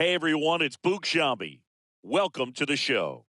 Hey everyone, it's Boog Shambi. Welcome to the show.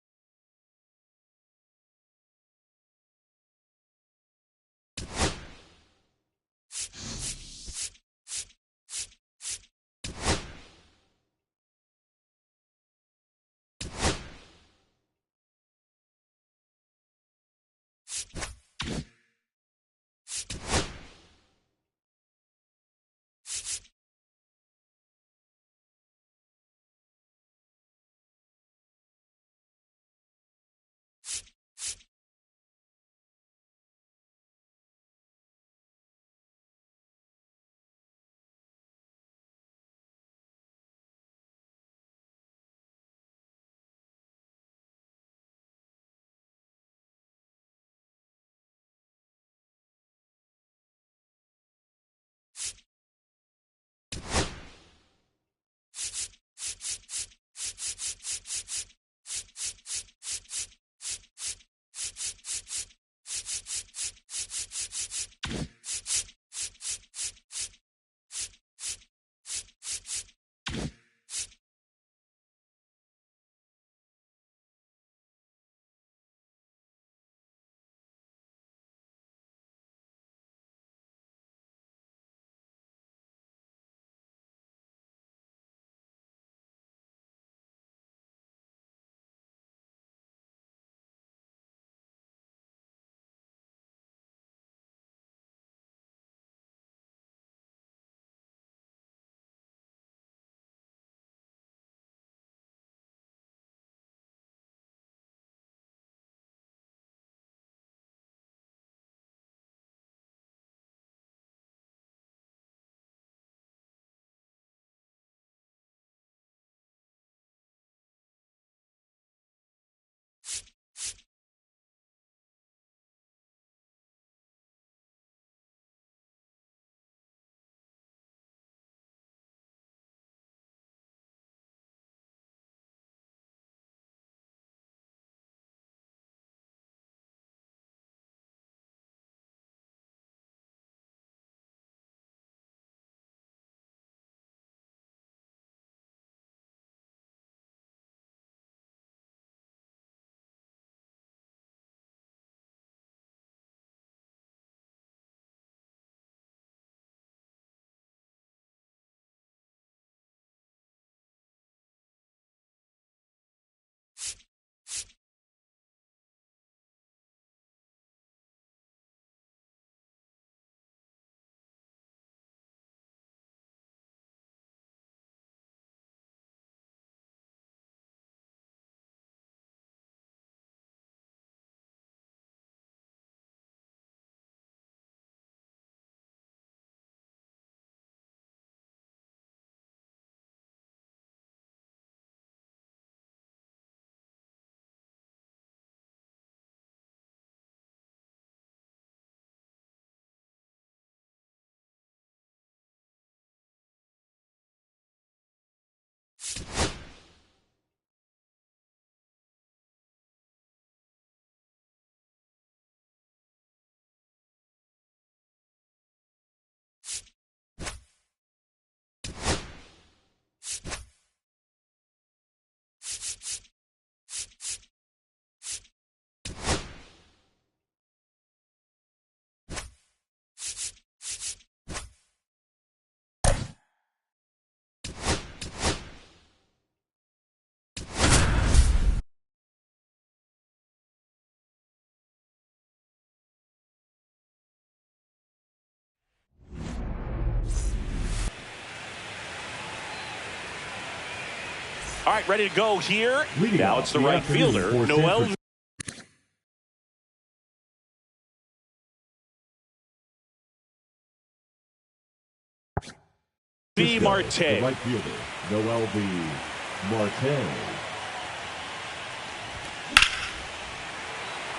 All right, ready to go here. Now it's the right fielder, Noel V. Marte. The right fielder, Noel V. Marte.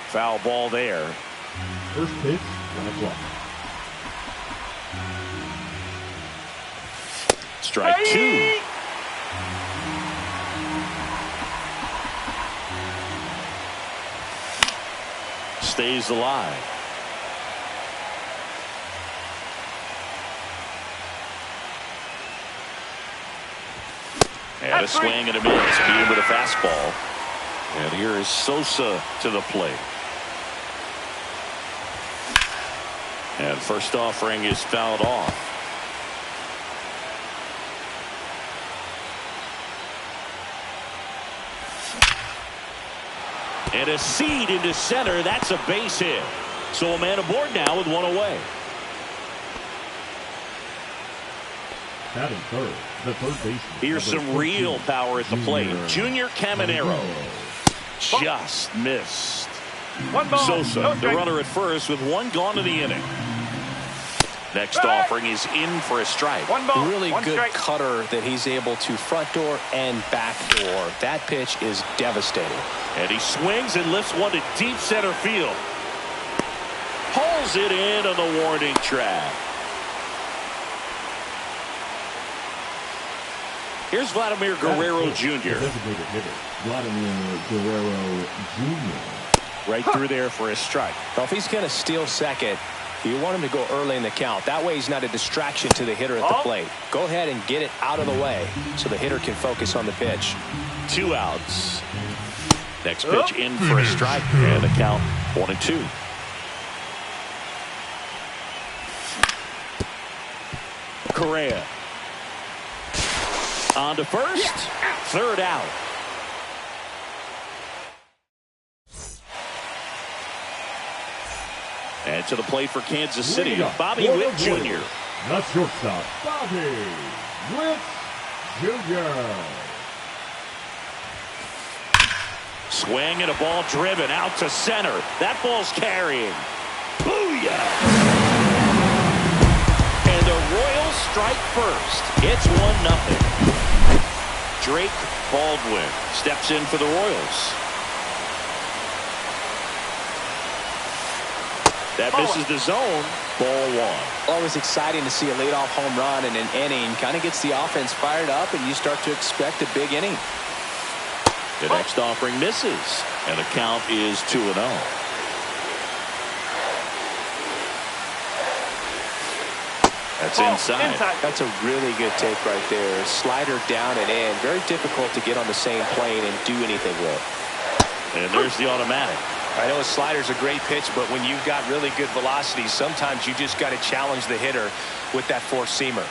Foul ball there. First pitch, 1 o'clock. Strike two. Stays alive. And a swing and a miss. Beat him with a fastball. And here is Sosa to the plate. And first offering is fouled off. And a seed into center. That's a base hit. So a man aboard now with one away. Batting third, the third baseman. Here's some real power at the plate. Junior Caminero just missed. Sosa, the runner at first with one gone to the inning. Next offering is in for a strike. Really good cutter that he's able to front door and back door. That pitch is devastating. And he swings and lifts one to deep center field. Pulls it in on the warning track. Here's Vladimir Guerrero Jr. Vladimir Guerrero Jr. Right through there for a strike. Well, if he's going to steal second, you want him to go early in the count. That way he's not a distraction to the hitter at the plate. Go ahead and get it out of the way so the hitter can focus on the pitch. 2 outs. Next pitch in for a strike. And the count 1-2. Correa. On to first. Third out. And to the plate for Kansas City, Bobby Witt Jr. The shortstop, Bobby Witt Jr. Swing and a ball driven out to center. That ball's carrying. Booyah! And the Royals strike first. It's 1-0. Drake Baldwin steps in for the Royals. That misses the zone. Ball 1. Always exciting to see a leadoff home run in an inning. Kind of gets the offense fired up, and you start to expect a big inning. The next offering misses, and the count is 2-0. That's inside. That's a really good take right there. Slider down and in. Very difficult to get on the same plane and do anything with. And there's the automatic. I know a slider's a great pitch, but when you've got really good velocity, sometimes you just got to challenge the hitter with that four-seamer.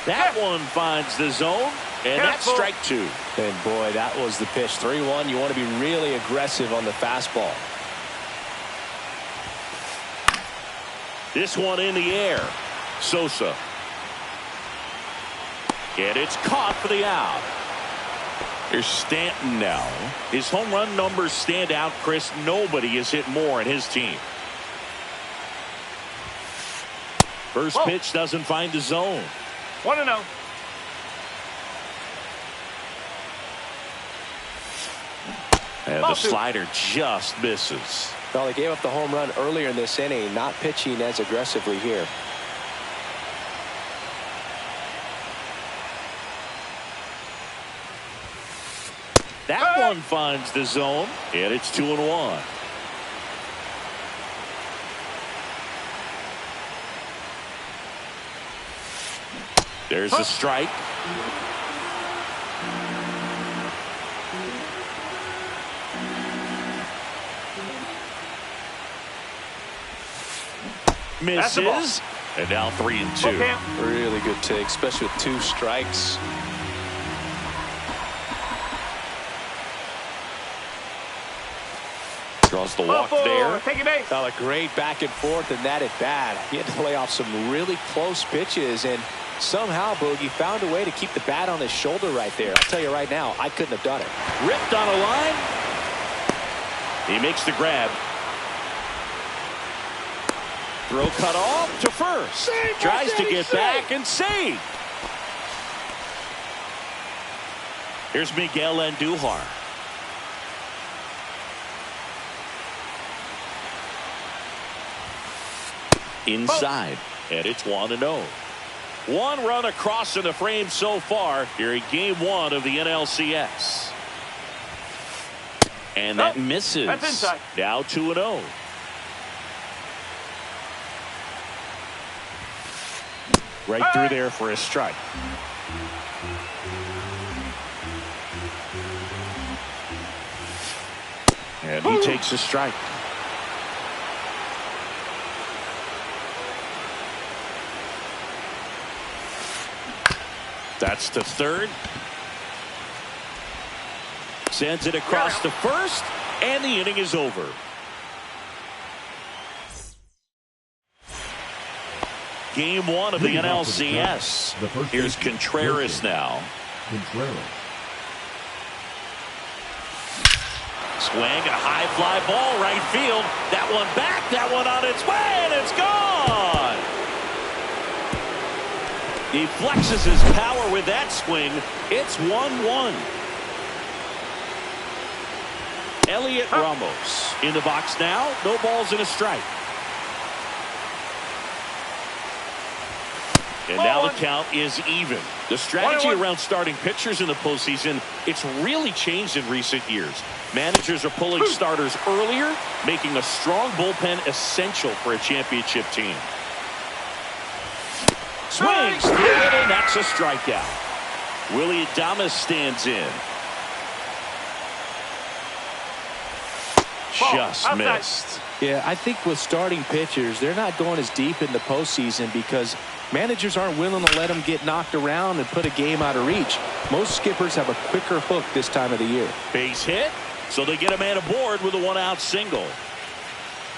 That one finds the zone, and that's strike 2. And boy, that was the pitch. 3-1. You want to be really aggressive on the fastball. This one in the air. Sosa. And it's caught for the out. Here's Stanton now. His home run numbers stand out, Chris. Nobody has hit more in his team. First pitch doesn't find the zone. 1-0. And the slider just misses. Well, they gave up the home run earlier in this inning, not pitching as aggressively here. That one finds the zone, and it's 2-1. There's a strike. Misses. And now 3-2. Really good take, especially with 2 strikes. Draws the walk there. Well, a great back and forth, and that at bat. He had to lay off some really close pitches, and somehow Boogie found a way to keep the bat on his shoulder right there. I'll tell you right now, I couldn't have done it. Ripped on a line. He makes the grab. Throw cut off to first. Tries to get back and save. Here's Miguel Andujar. Inside, and it's 1-0. 1 run across in the frame so far here in Game 1 of the NLCS. And that misses. That's inside. Now 2-0. Right through there for a strike. And he takes a strike. That's to third. Sends it across to first, and the inning is over. Game one of the NLCS. Here's Contreras now. Swing, a high fly ball, right field. That one back, that one on its way, and it's gone. He flexes his power with that swing. It's 1-1. Elliot Ramos in the box now. No balls and a strike. And now the count is even. The strategy around starting pitchers in the postseason, it's really changed in recent years. Managers are pulling starters earlier, making a strong bullpen essential for a championship team. Swings through it, and that's a strikeout. Willie Adames stands in. Just missed. Yeah, I think with starting pitchers, they're not going as deep in the postseason because managers aren't willing to let them get knocked around and put a game out of reach. Most skippers have a quicker hook this time of the year. Base hit, so they get a man aboard with a one-out single.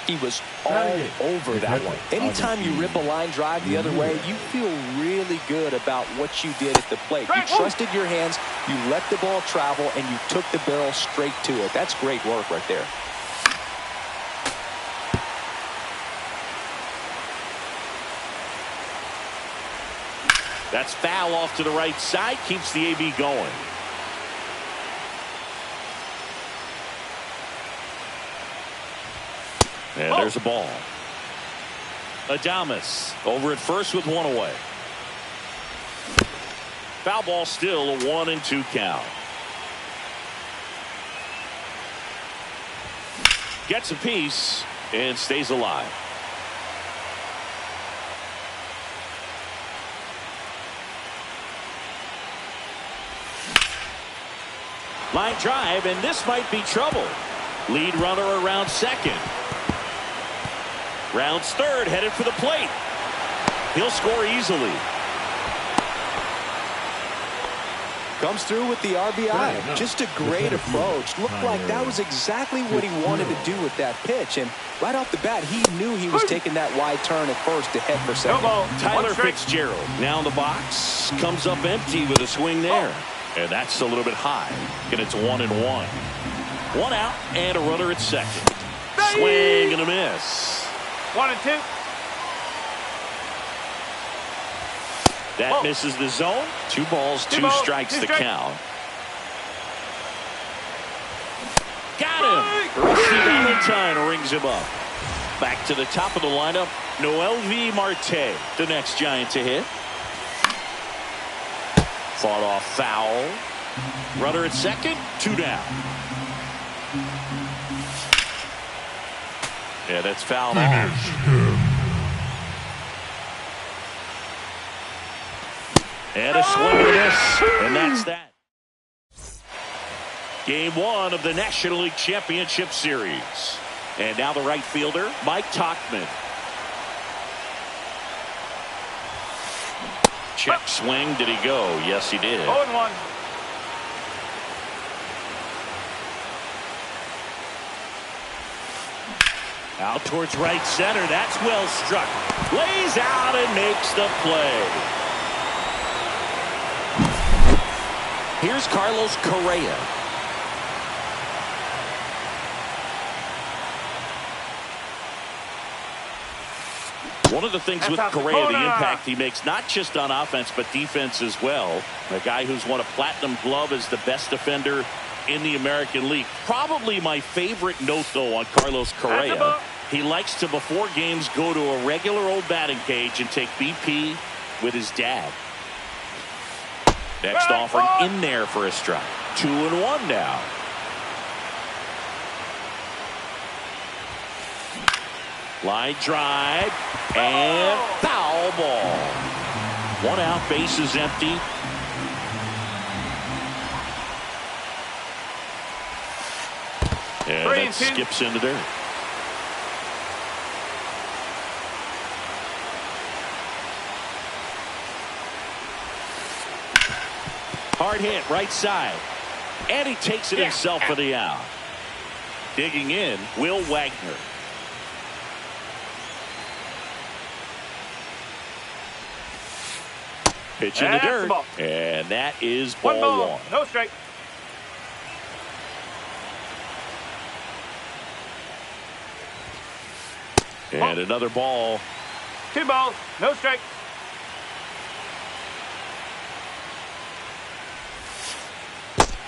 He was all over that one. Anytime you rip a line drive the other way, you feel really good about what you did at the plate. You trusted your hands, you let the ball travel, and you took the barrel straight to it. That's great work right there. That's foul off to the right side. Keeps the AB going. And there's a ball. Adames over at first with one away. Foul ball still, a 1-2 count. Gets a piece and stays alive. Line drive, and this might be trouble. Lead runner around second. Rounds third, headed for the plate. He'll score easily. Comes through with the RBI. Just a great approach. Looked like that was exactly what he wanted to do with that pitch. And right off the bat, he knew he was taking that wide turn at first to head for second. Tyler Fitzgerald now in the box. Comes up empty with a swing there. And that's a little bit high. And it's 1-1. One out and a runner at second. Swing and a miss. 1-2. That misses the zone. 2 balls, 2 strikes the count. Got him. Rusty Valentine rings him up. Back to the top of the lineup. MLB Marte, the next Giant to hit. Fought off foul. Runner at second, 2 down. Yeah, that's fouled off. And a swing and a miss, and that's that. Game 1 of the National League Championship Series. And now the right fielder, Mike Tauchman. Check swing. Did he go? Yes, he did. 0-1. Out towards right center. That's well struck. Lays out and makes the play. Here's Carlos Correa. One of the things with Correa, the impact he makes, not just on offense, but defense as well. A guy who's won a platinum glove as the best defender in the American League. Probably my favorite note, though, on Carlos Correa. He likes to, before games, go to a regular old batting cage and take BP with his dad. Next offering in there for a strike. 2-1 now. Line drive and foul ball. 1 out, base is empty. And that skips in the dirt. Hard hit right side. And he takes it himself for the out. Digging in, Will Wagner. Pitch in the dirt. And that is ball one. No strike. And another ball. 2 balls. No strike.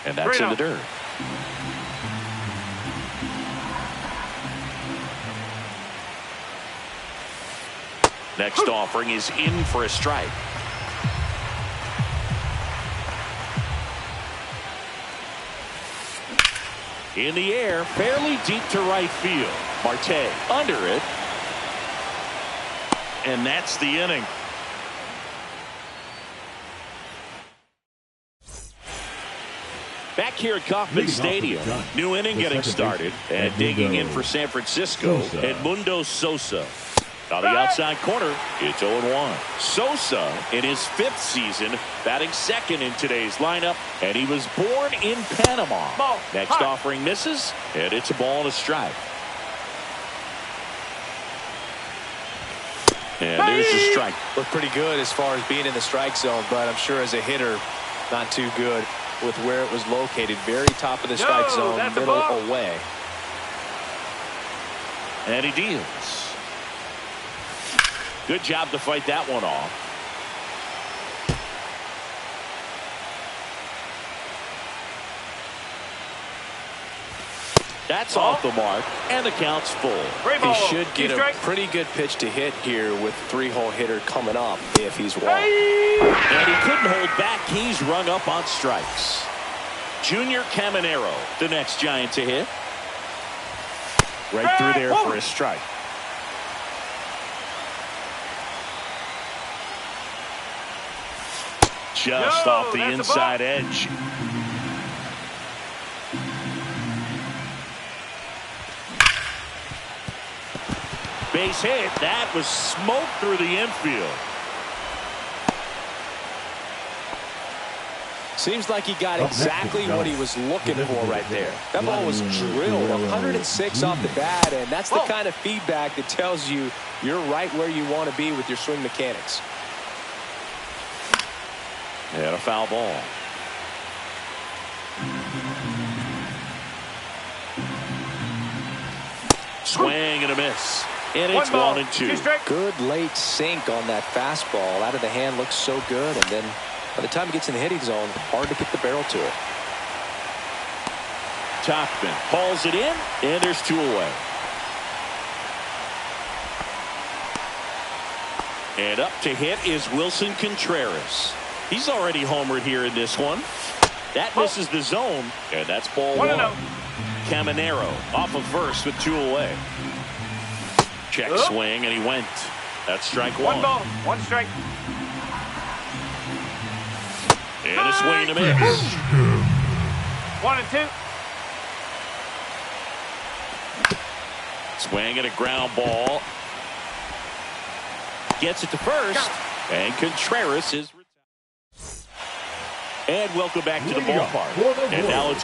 And that's in the dirt. Next offering is in for a strike. In the air, fairly deep to right field. Marte under it. And that's the inning. Back here at Kauffman Stadium, new inning getting started, and digging in for San Francisco, Edmundo Sosa. On the outside corner, it's 0-1. Sosa, in his 5th season, batting second in today's lineup, and he was born in Panama. Next offering misses, and it's a ball and a strike. And there's the strike. Looked pretty good as far as being in the strike zone, but I'm sure as a hitter, not too good with where it was located. Very top of the strike zone, middle away. And he deals. Good job to fight that one off. That's off the mark, and the count's full. He should get a pretty good pitch to hit here with 3-hole hitter coming up if he's walked. And he couldn't hold back. He's rung up on strikes. Junior Caminero, the next Giant to hit. Right through there for a strike. Just off the inside edge. Base hit. That was smoked through the infield. Seems like he got exactly what he was looking for right there. That ball was drilled 106 off the bat, and that's the kind of feedback that tells you you're right where you want to be with your swing mechanics. And a foul ball. Swing and a miss. And it's 1-2. Good late sink on that fastball. Out of the hand, looks so good. And then by the time it gets in the hitting zone, hard to get the barrel to it. Topman hauls it in, and there's 2 away. And up to hit is Wilson Contreras. He's already homered here in this one. That misses the zone, and that's ball 1. Caminero off of first with 2 away. Check swing, and he went. That's strike 1. 1 ball, 1 strike. And a swing and a miss. 1-2. Swing and a ground ball. Gets it to first, and Contreras is retired. And welcome back to the ballpark. And now it's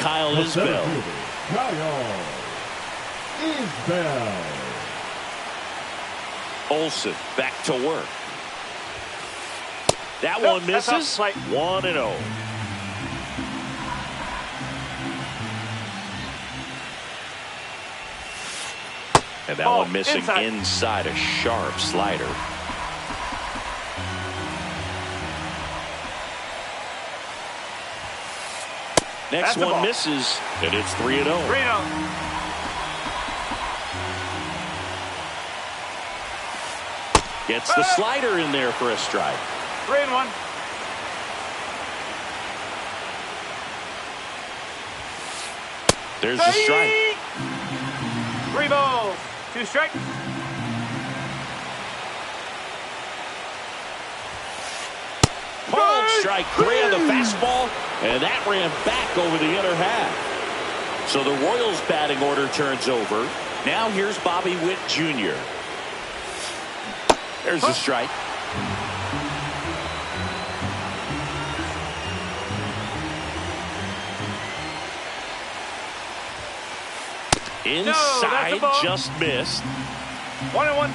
Kyle The Isbell. center fielder, Kyle Isbell. Olsen back to work. That Nope, one that's misses. off the 1-0. And that Ball one missing inside a sharp slider. Next That's the one ball. misses, and it's 3-0. 3-0. Gets the slider in there for a strike. 3-1. There's the strike. 3 balls, 2 strikes. Called strike 3 on the fastball, and that ran back over the inner half. So the Royals batting order turns over. Now here's Bobby Witt Jr. There's the strike. Inside, just missed. 1-1.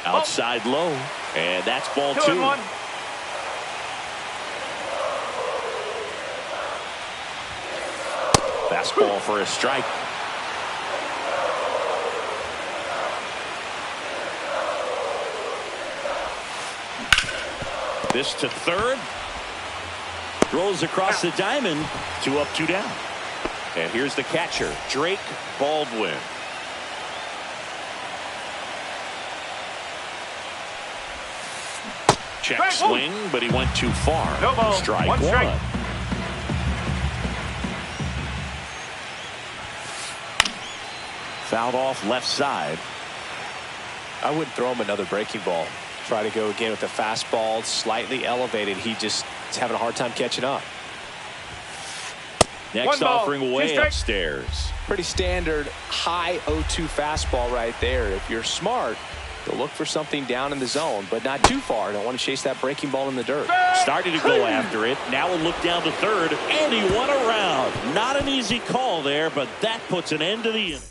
Outside low, and that's ball 2. 2-1. Fastball for a strike. This to third. Throws across the diamond. 2 up, 2 down. And here's the catcher, Drake Baldwin. Check swing, but he went too far. No ball. Strike 1 strike. Fouled off left side. I wouldn't throw him another breaking ball. Try to go again with the fastball, slightly elevated. He just is having a hard time catching up. Next offering way upstairs. Pretty standard high 0-2 fastball right there. If you're smart, you'll look for something down in the zone, but not too far. Don't want to chase that breaking ball in the dirt. Starting to go after it. Now we'll look down to third, and he won a round. Not an easy call there, but that puts an end to the inning.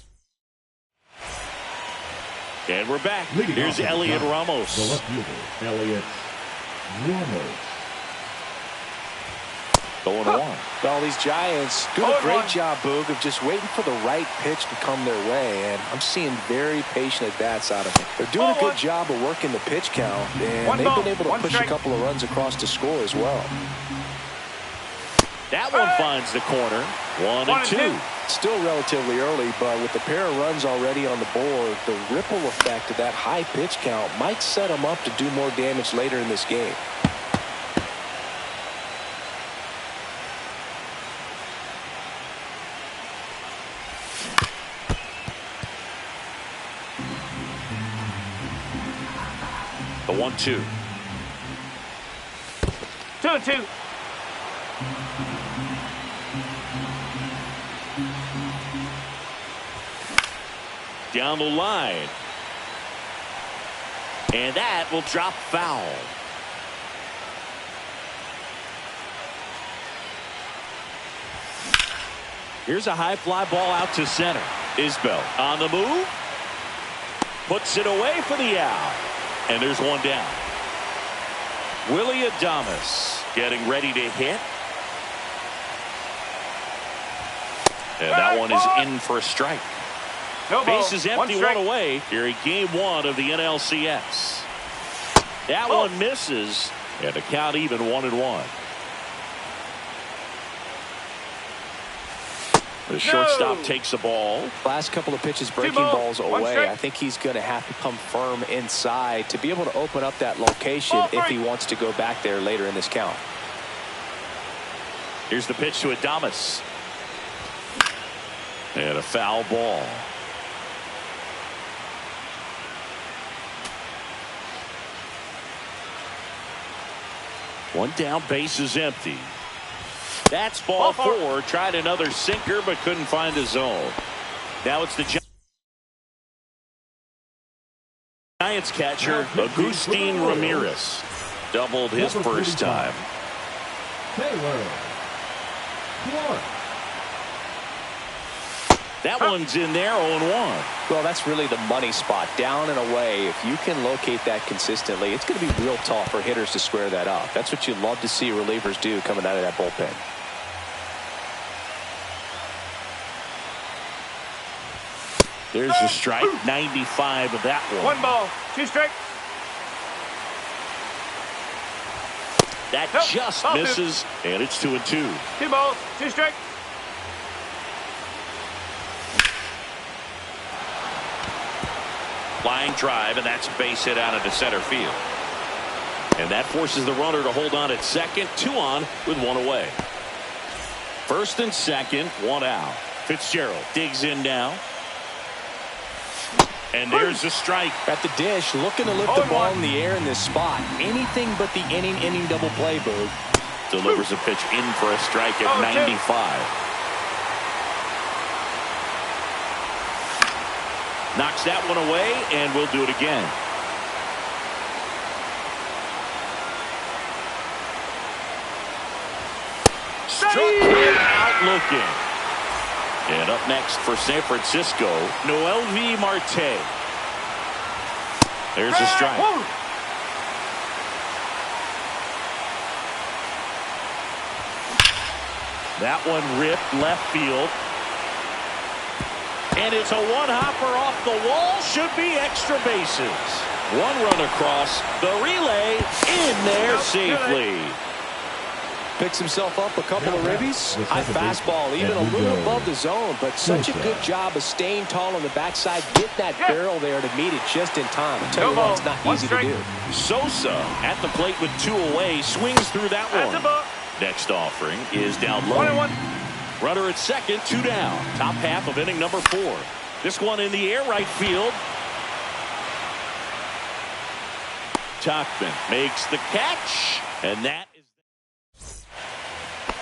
And we're back. Here's Elliot Ramos. The left fielder, Elliot Ramos. Going to one. Well, these Giants doing a great job, Boog, of just waiting for the right pitch to come their way, and I'm seeing very patient at-bats out of them. They're doing a good job of working the pitch count, and they've been able to push a couple of runs across to score as well. That one finds the corner. 1-2. Still relatively early, but with the pair of runs already on the board, the ripple effect of that high pitch count might set them up to do more damage later in this game. The 1-2. 2-2. Down the line. And that will drop foul. Here's a high fly ball out to center. Isbell on the move. Puts it away for the out. And there's one down. Willie Adames getting ready to hit. And that one is in for a strike. Base is empty, one away here in game 1 of the NLCS. That one misses, and the count even 1-1. The shortstop takes the ball. Last couple of pitches breaking balls away. I think he's going to have to come firm inside to be able to open up that location if he wants to go back there later in this count. Here's the pitch to Adames. And a foul ball. One down, base is empty. That's ball 4. Tried another sinker, but couldn't find the zone. Now it's the Giants catcher, Agustin Ramirez. Doubled his first time. Taylor Clark. That one's in there, 0-1. Well, that's really the money spot, down and away. If you can locate that consistently, it's going to be real tough for hitters to square that up. That's what you love to see relievers do coming out of that bullpen. There's a strike, 95 of that one. 1 ball, 2 strikes. That just misses, and it's 2-2. 2 balls, 2 strikes. Line drive, and that's a base hit out into center field. And that forces the runner to hold on at second. 2 on with 1 away. First and second, 1 out. Fitzgerald digs in now. And there's a strike. At the dish, looking to lift the ball in the air in this spot. Anything but the inning double play, Boog. Delivers a pitch in for a strike at 95. Knocks that one away, and we'll do it again. Struck him out looking. And up next for San Francisco, MLB Marte. There's a strike. That one ripped left field. And it's a one-hopper off the wall. Should be extra bases. 1 run across. The relay in there safely. Picks himself up a couple of ribbies. High fastball, even a little above the zone, but such a good job of staying tall on the backside, getting that barrel there to meet it just in time. I tell you what, it's not easy to do. Sosa at the plate with 2 away, swings through that one. Next offering is down low. 1-1. Runner at second, 2 down. Top half of inning number 4. This one in the air, right field. Tauchman makes the catch, and that is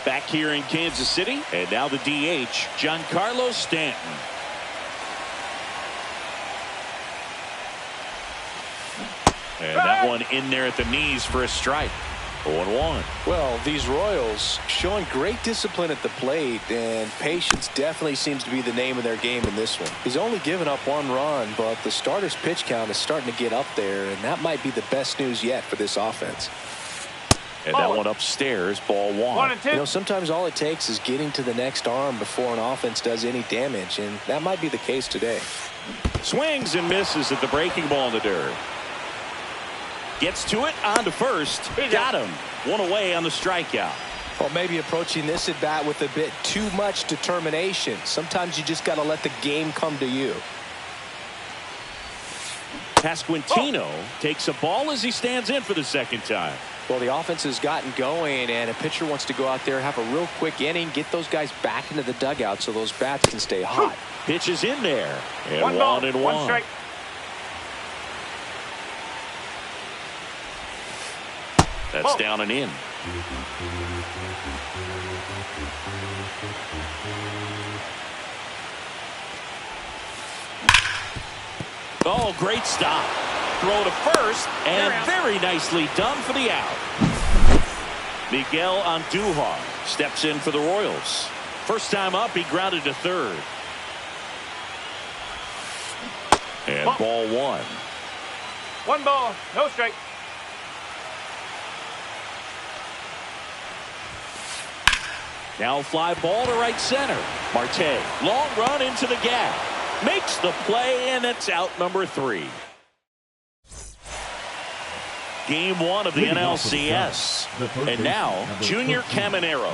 back here in Kansas City. And now the DH, Giancarlo Stanton. And that one in there at the knees for a strike. 0-1. Well, these Royals showing great discipline at the plate, and patience definitely seems to be the name of their game in this one. He's only given up 1 run, but the starter's pitch count is starting to get up there, and that might be the best news yet for this offense. And that one upstairs, ball 1. 1-2. You know, sometimes all it takes is getting to the next arm before an offense does any damage, and that might be the case today. Swings and misses at the breaking ball in the dirt. Gets to it, on to first. Got him. 1 away on the strikeout. Well, maybe approaching this at bat with a bit too much determination. Sometimes you just got to let the game come to you. Pasquantino takes a ball as he stands in for the second time. Well, the offense has gotten going, and a pitcher wants to go out there, have a real quick inning, get those guys back into the dugout so those bats can stay hot. Pitch is in there. And 1 ball, 1-1. 1 strike. That's down and in. Oh, great stop. Throw to first, and very nicely done for the out. Miguel Andujar steps in for the Royals. First time up, he grounded to third. And ball 1. 1 ball, no strike. Now fly ball to right center. Marte, long run into the gap. Makes the play, and it's out number 3. Game 1 of the NLCS. And now, Junior Caminero.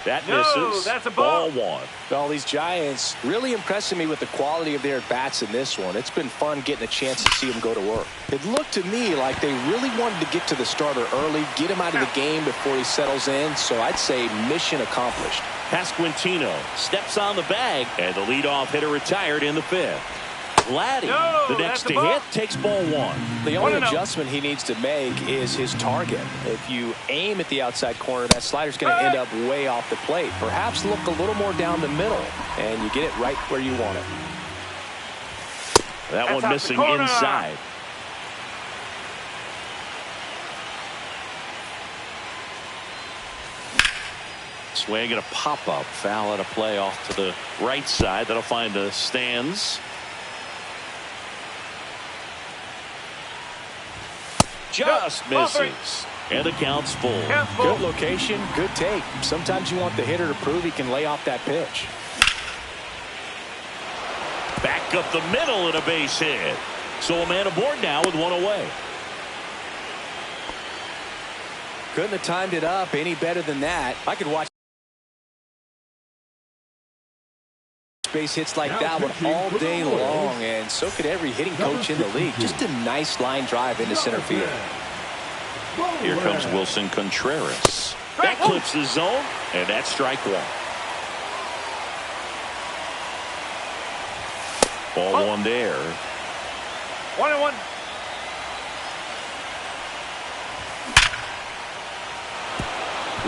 That misses. That's a ball. 1. Well, these Giants really impressing me with the quality of their bats in this one. It's been fun getting a chance to see them go to work. It looked to me like they really wanted to get to the starter early, get him out of the game before he settles in. So I'd say mission accomplished. Pasquantino steps on the bag, and the leadoff hitter retired in the 5th. Vladdy, the next to hit, takes ball 1. The only adjustment he needs to make is his target. If you aim at the outside corner, that slider's going to end up way off the plate. Perhaps look a little more down the middle, and you get it right where you want it. That one missing inside. swing and a pop-up foul at a play off to the right side. That'll find the stands. Just misses. And the count's full. Good location, good take. Sometimes you want the hitter to prove he can lay off that pitch. Back up the middle and a base hit. So a man aboard now with one away. Couldn't have timed it up any better than that. I could watch base hits like that one all day long, and so could every hitting coach in the league. Just a nice line drive into center field. Here comes Wilson Contreras. That clips the zone, and that's strike one. Ball one there. 1-1.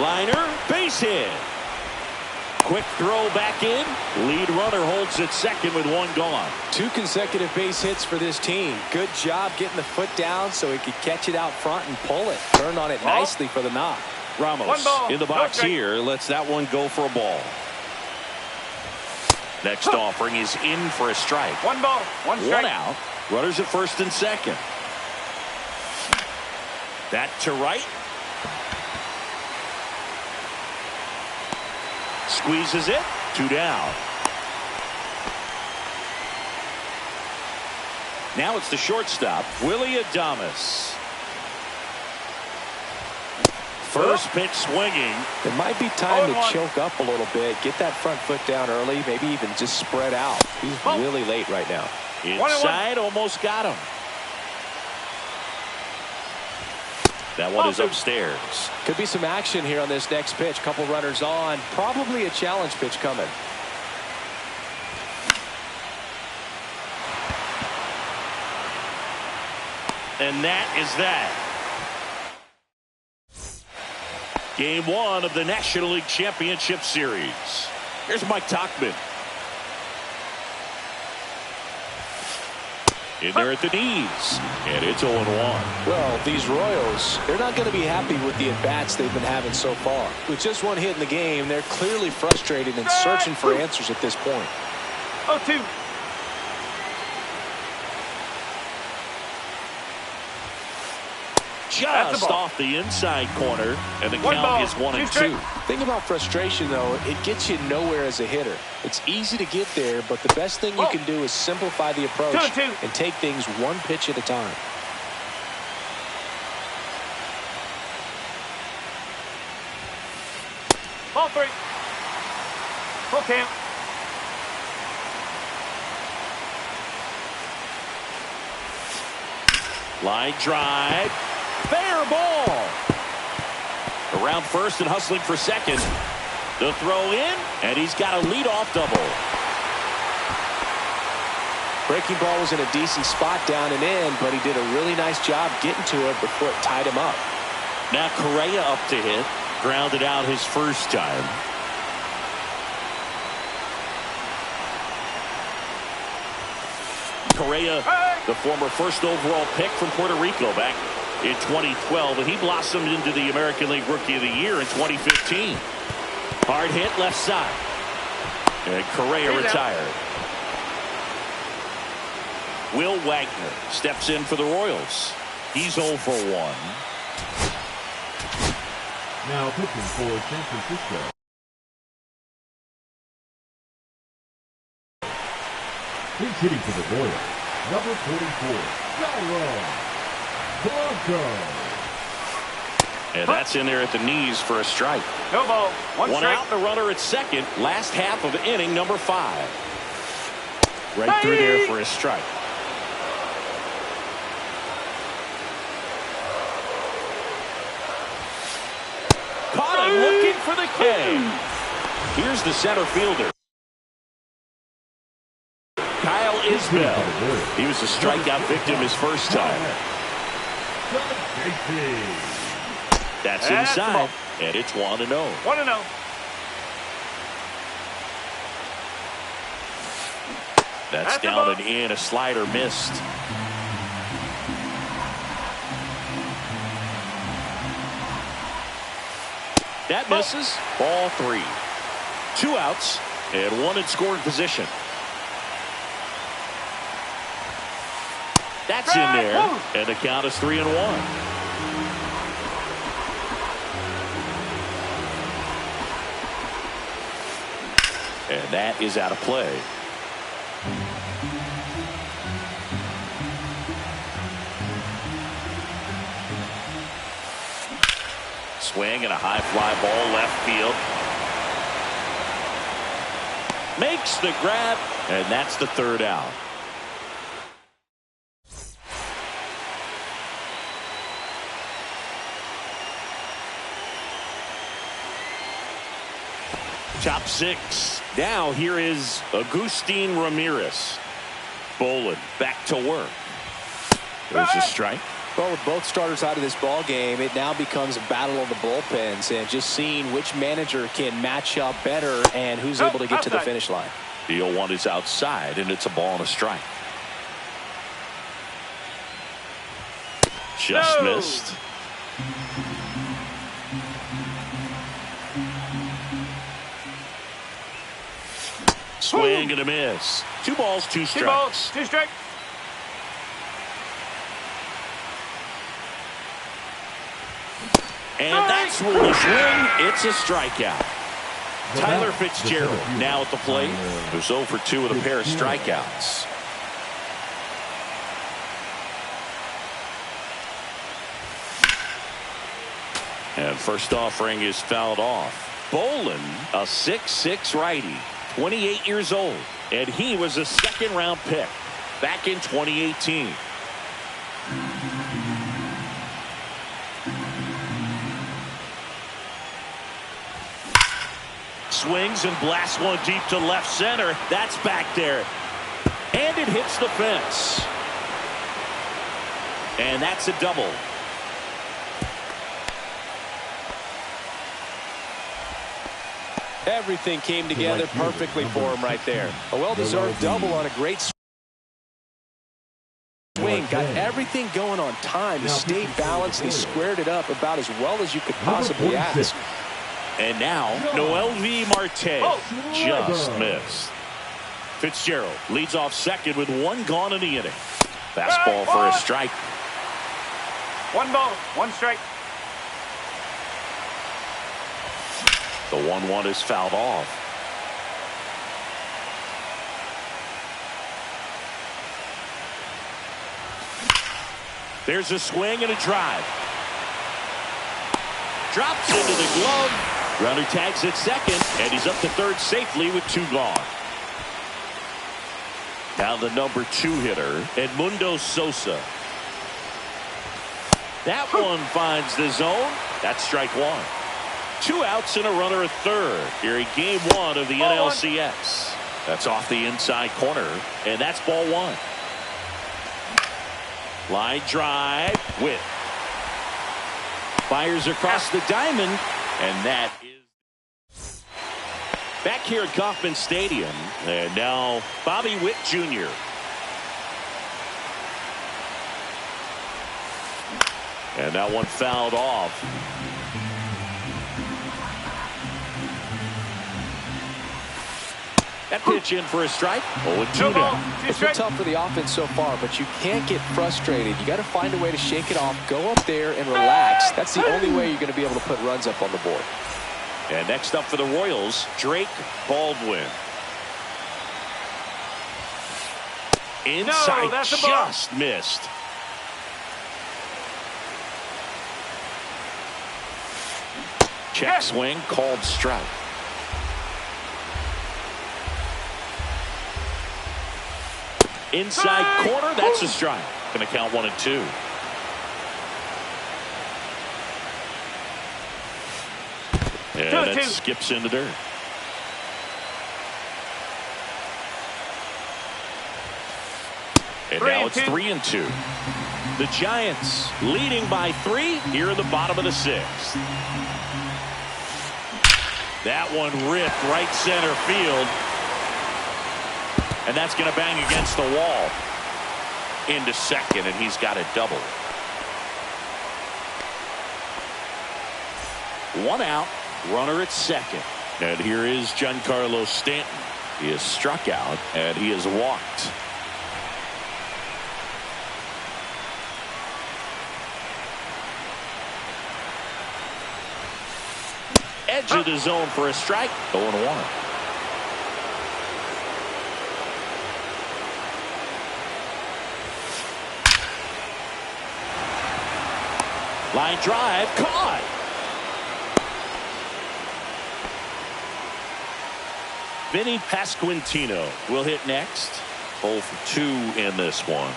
Liner, base hit. Quick throw back in. Lead runner holds at second with one gone. 2 consecutive base hits for this team. Good job getting the foot down so he could catch it out front and pull it. Turned on it nicely for the knock. Ramos in the box here. Lets that one go for a ball. Next offering is in for a strike. 1 ball, 1 strike. 1 out. Runners at first and second. That to right. Squeezes it. 2 down. Now it's the shortstop, Willie Adames. First pitch swinging. It might be time to choke up a little bit. Get that front foot down early. Maybe even just spread out. He's really late right now. Inside, almost got him. That one is upstairs. Could be some action here on this next pitch. Couple runners on. Probably a challenge pitch coming. And that is that. Game 1 of the National League Championship Series. Here's Mike Tauchman. In there at the knees. And it's 0-1. Well, these Royals, they're not going to be happy with the at-bats they've been having so far. With just 1 hit in the game, they're clearly frustrated and searching for answers at this point. 0-2. Just off the inside corner, and the count is 1-2. Thing about frustration, though, it gets you nowhere as a hitter. It's easy to get there, but the best thing you can do is simplify the approach and take things 1 pitch at a time. Ball 3. Full count. Line drive. Fair ball. Around first and hustling for second. The throw in, and he's got a leadoff double. Breaking ball was in a decent spot down and in, but he did a really nice job getting to it before it tied him up. Now Correa up to hit. Grounded out his first time. Correa, the former first overall pick from Puerto Rico back in 2012, and he blossomed into the American League Rookie of the Year in 2015. Hard hit left side. And Correa retired. Will Wagner steps in for the Royals. He's 0 for 1. Now pitching for San Francisco. He's hitting for the Royals. Number 44, Jairo Blanco. And that's in there at the knees for a strike. No ball. 1 strike. Out, the runner at second. Last half of inning number 5. Right through there for a strike. Caught him looking for the K. Here's the center fielder, Kyle Isbell. He was a strikeout victim his first time. That's inside, and it's 1-0. 1-0. That's down and in. A slider missed. That misses. Ball 3. 2 outs and 1 in scoring position. That's in there, and the count is 3-1. And that is out of play. Swing and a high fly ball left field. Makes the grab, and that's the 3rd out. Top 6. Now here is Agustin Ramirez. Bolin back to work. There's a strike. Well, with both starters out of this ball game, it now becomes a battle on the bullpens and just seeing which manager can match up better and who's able to get to the finish line. The 0-1 is outside, and it's a ball and a strike. Just missed. Swing and a miss. 2 balls, 2 strikes. 2 balls, 2 strikes. And that's where the swing. It's a strikeout. Tyler Fitzgerald now at the plate. Who's 0 for 2 with a pair of strikeouts. And first offering is fouled off. Bolin, a 6'6" righty, 28 years old, and he was a 2nd-round pick back in 2018. Swings and blasts one deep to left center. That's back there. And it hits the fence. And that's a double. Everything came together perfectly for him right there. A well-deserved double on a great swing. Got everything going on time. He stayed balanced. He squared it up about as well as you could possibly ask. And now, MLB Marte just missed. Fitzgerald leads off second with 1 gone in the inning. Fastball for a strike. 1 ball, 1 strike. The 1-1 is fouled off. There's a swing and a drive. Drops into the glove. Runner tags at second, and he's up to 3rd safely with 2 gone. Now the number 2 hitter, Edmundo Sosa. That one finds the zone. That's strike 1. 2 outs and a runner at 3rd here in game 1 of the NLCS. That's off the inside corner, and that's ball 1. Line drive, Witt. Fires across the diamond, and that is back here at Kauffman Stadium. And now Bobby Witt Jr. And that one fouled off. That pitch in for a strike. 0-2 now. It's been tough for the offense so far, but you can't get frustrated. You got to find a way to shake it off, go up there and relax. That's the only way you're going to be able to put runs up on the board. And next up for the Royals, Drake Baldwin. Inside, just missed. Check swing, called strike. Inside corner, that's a strike. Going to count 1 and 2. And that skips into dirt. And now it's 3 and 2. The Giants leading by 3 here in the bottom of the 6th. That one ripped right center field. And that's going to bang against the wall. Into second, and he's got a double. 1 out, Runner at second. And here is Giancarlo Stanton. He is struck out and he is walked. Edge of the zone for a strike. 0-1. Line drive caught. Vinny Pasquantino will hit next. 0 for 2 in this one.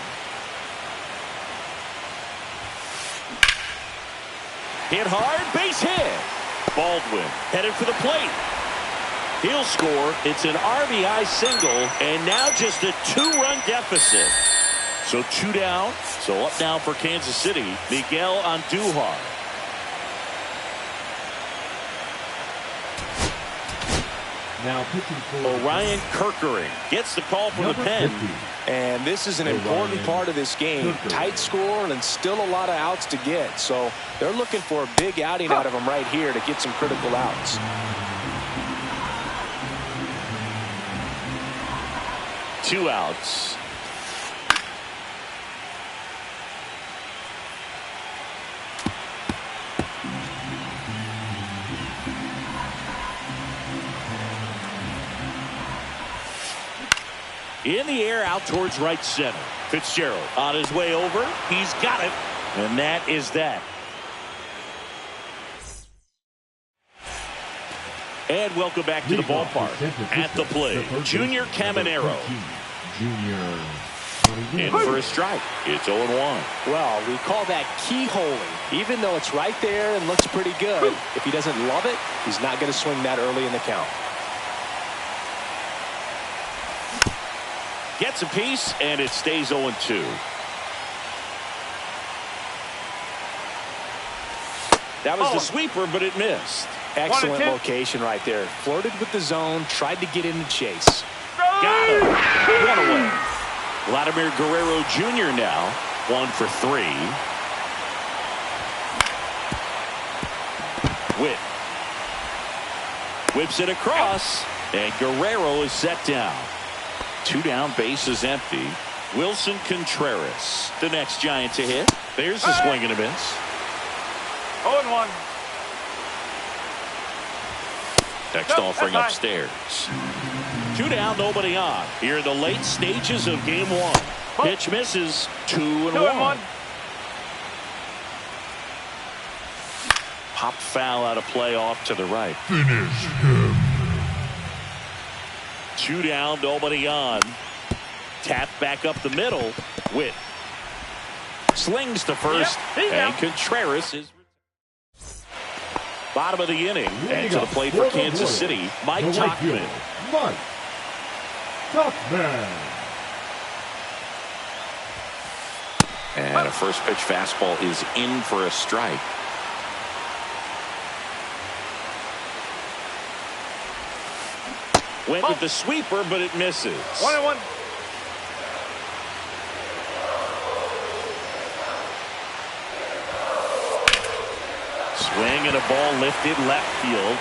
Hit hard, base hit. Baldwin headed for the plate. He'll score. It's an RBI single, and now just a 2-run deficit. So 2 down. So up now for Kansas City, Miguel Andujar. Now pitching for Orion Kirkering gets the call from the pen. 50. And this is an important part of this game. Tight score and still a lot of outs to get. So they're looking for a big outing out of him right here to get some critical outs. Two outs. In the air out towards right center. Fitzgerald on his way over. He's got it. And that is that. And welcome back to the ballpark. At the plate, Junior Caminero. In for a strike. It's 0-1. Well, we call that keyholing. Even though it's right there and looks pretty good, if he doesn't love it, he's not going to swing that early in the count. Gets a piece, and it stays 0-2. That was the sweeper, but it missed. Excellent location right there. Flirted with the zone, tried to get in the chase. Got him. One away. Vladimir Guerrero Jr. now 1 for 3. Witt whips it across, and Guerrero is set down. 2 down, base is empty. Wilson Contreras, the next Giant to hit. There's the swing and a miss. 0-1. Next offering upstairs. 2 down, nobody on. Here in the late stages of game 1. Pitch misses. 2-1. Pop foul out of play off to the right. Finish him. 2 down, nobody on. Tap back up the middle. Witt slings to first, and Contreras is bottom of the inning. And to the plate for Kansas City, Mike Tauchman. Mike Tauchman. And a first pitch fastball is in for a strike. Went with the sweeper, but it misses. 1-1. Swing and a ball lifted left field.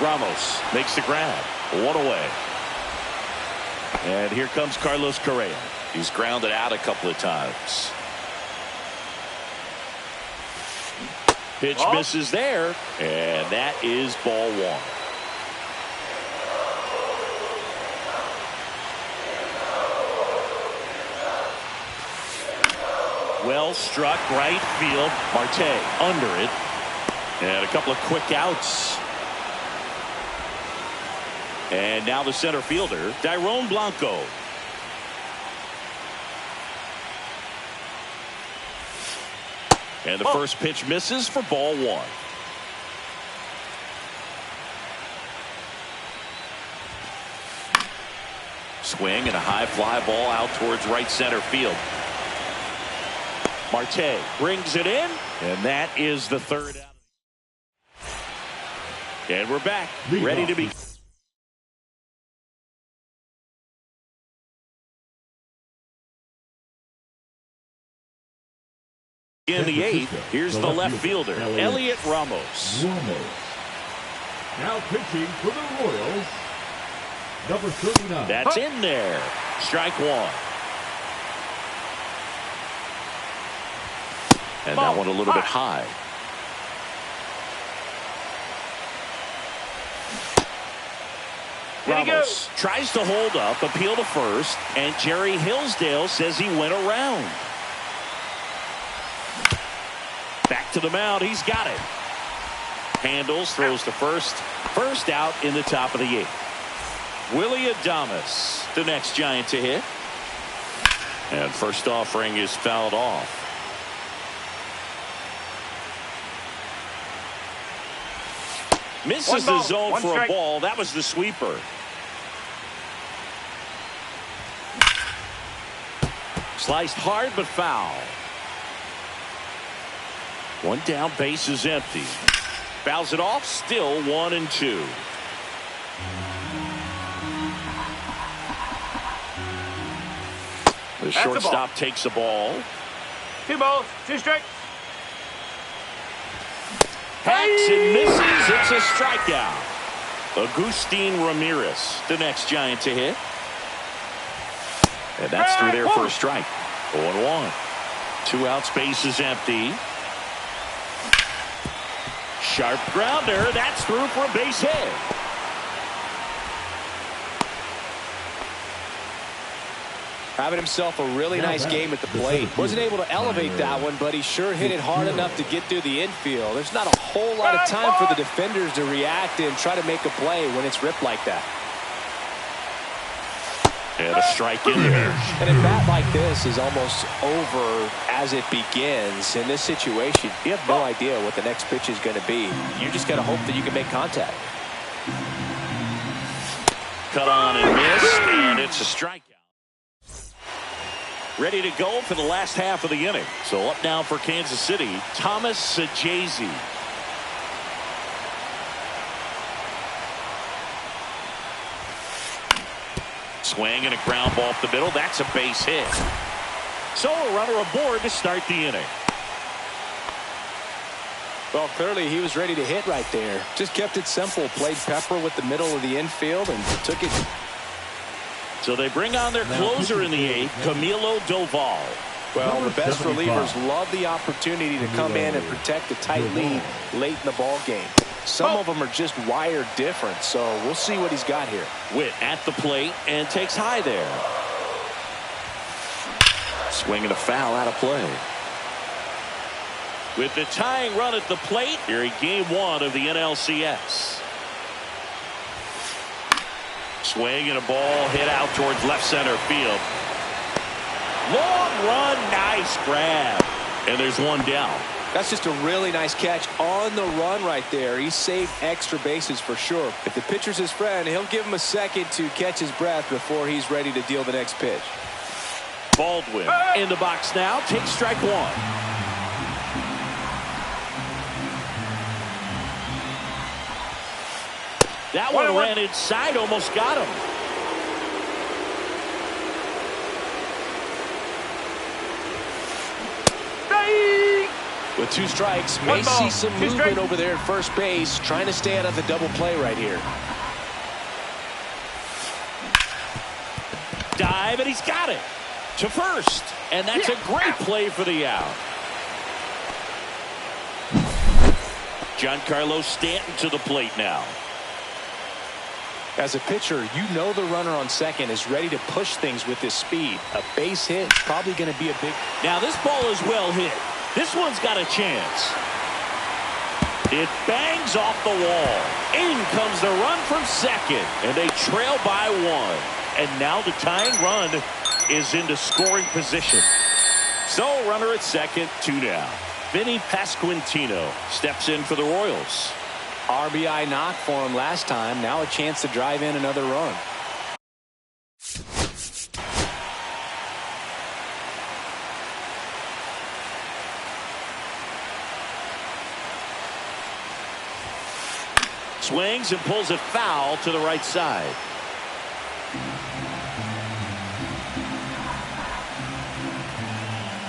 Ramos makes the grab. 1 away. And here comes Carlos Correa. He's grounded out a couple of times. Pitch misses there, and that is ball 1. Well struck right field. Marte under it. And a couple of quick outs. And now the center fielder, Dairon Blanco. And the first pitch misses for ball 1. Swing and a high fly ball out towards right center field. Marte brings it in, and that is the 3rd out. And we're back, ready to be. In the 8th, here's the left fielder, Elliot Ramos. Now pitching for the Royals, number 39. That's in there. Strike one. And that one a little bit high. Ramos tries to hold up, appeal to first, and Jerry Hillsdale says he went around. Back to the mound. He's got it. Handles, throws to first. First out in the top of the 8th. Willie Adames, the next Giant to hit. And first offering is fouled off. Misses the zone for a ball. That was the sweeper. Sliced hard but foul. One down, base is empty. Fouls it off, still 1-2. The shortstop takes the ball. 2 balls, 2 strikes. Hacks and misses. It's a strikeout. Agustin Ramirez, the next Giant to hit. And that's through there for a strike. 0-1. 2 outs, base is empty. Sharp grounder. That's through for a base hit. Having himself a really nice game at the plate. Wasn't able to elevate that one, but he sure hit it hard enough to get through the infield. There's not a whole lot of time for the defenders to react and try to make a play when it's ripped like that. And a strike in there. And a bat like this is almost over as it begins. In this situation, you have no idea what the next pitch is going to be. You just got to hope that you can make contact. Cut on and missed, and it's a strikeout. Ready to go for the last half of the inning. So up now for Kansas City, Thomas Sajazi. Swing and a ground ball up the middle. That's a base hit. So a runner aboard to start the inning. Well, clearly he was ready to hit right there. Just kept it simple. Played pepper with the middle of the infield and took it. So they bring on their closer in the 8th, Camilo Doval. Well, the best relievers love the opportunity to come in and protect a tight lead late in the ball game. Some of them are just wired different, so we'll see what he's got here. Witt at the plate and takes high there. Swinging a foul out of play. With the tying run at the plate, here in game 1 of the NLCS. Swing and a ball hit out towards left center field. Long run, nice grab. And there's one down. That's just a really nice catch on the run right there. He saved extra bases for sure. If the pitcher's his friend, he'll give him a second to catch his breath before he's ready to deal the next pitch. Baldwin in the box now. Takes strike one. That one ran inside, almost got him. With 2 strikes, may see some movement over there at first base, trying to stay out of the double play right here. Dive, and he's got it to first. And that's a great play for the out. Giancarlo Stanton to the plate now. As a pitcher, you know the runner on second is ready to push things with his speed. A base hit is probably going to be a big... Now this ball is well hit. This one's got a chance. It bangs off the wall. In comes the run from second, and they trail by 1. And now the tying run is into scoring position. So runner at second, 2 down. Vinny Pasquantino steps in for the Royals. RBI knock for him last time. Now a chance to drive in another run. Swings and pulls it foul to the right side.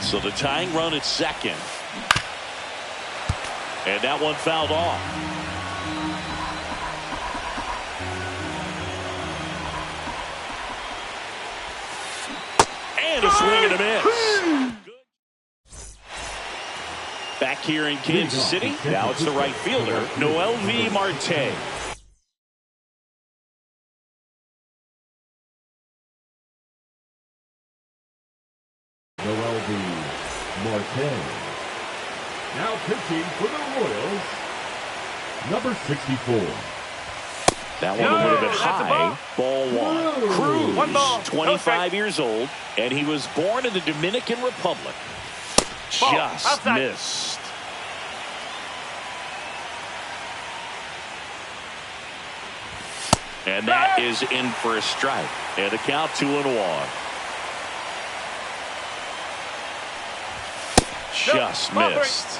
So the tying run at second. And that one fouled off. And a swing and a miss. Back here in Kansas City, now it's the right fielder, MLB Marte. MLB Marte. Now pitching for the Royals, number 64. That one a little bit high. Ball one. Cruz, One ball. 25 years old, and he was born in the Dominican Republic. Ball. Just Outside. missed. And that is in for a strike. And the count 2-1. Just Ball missed.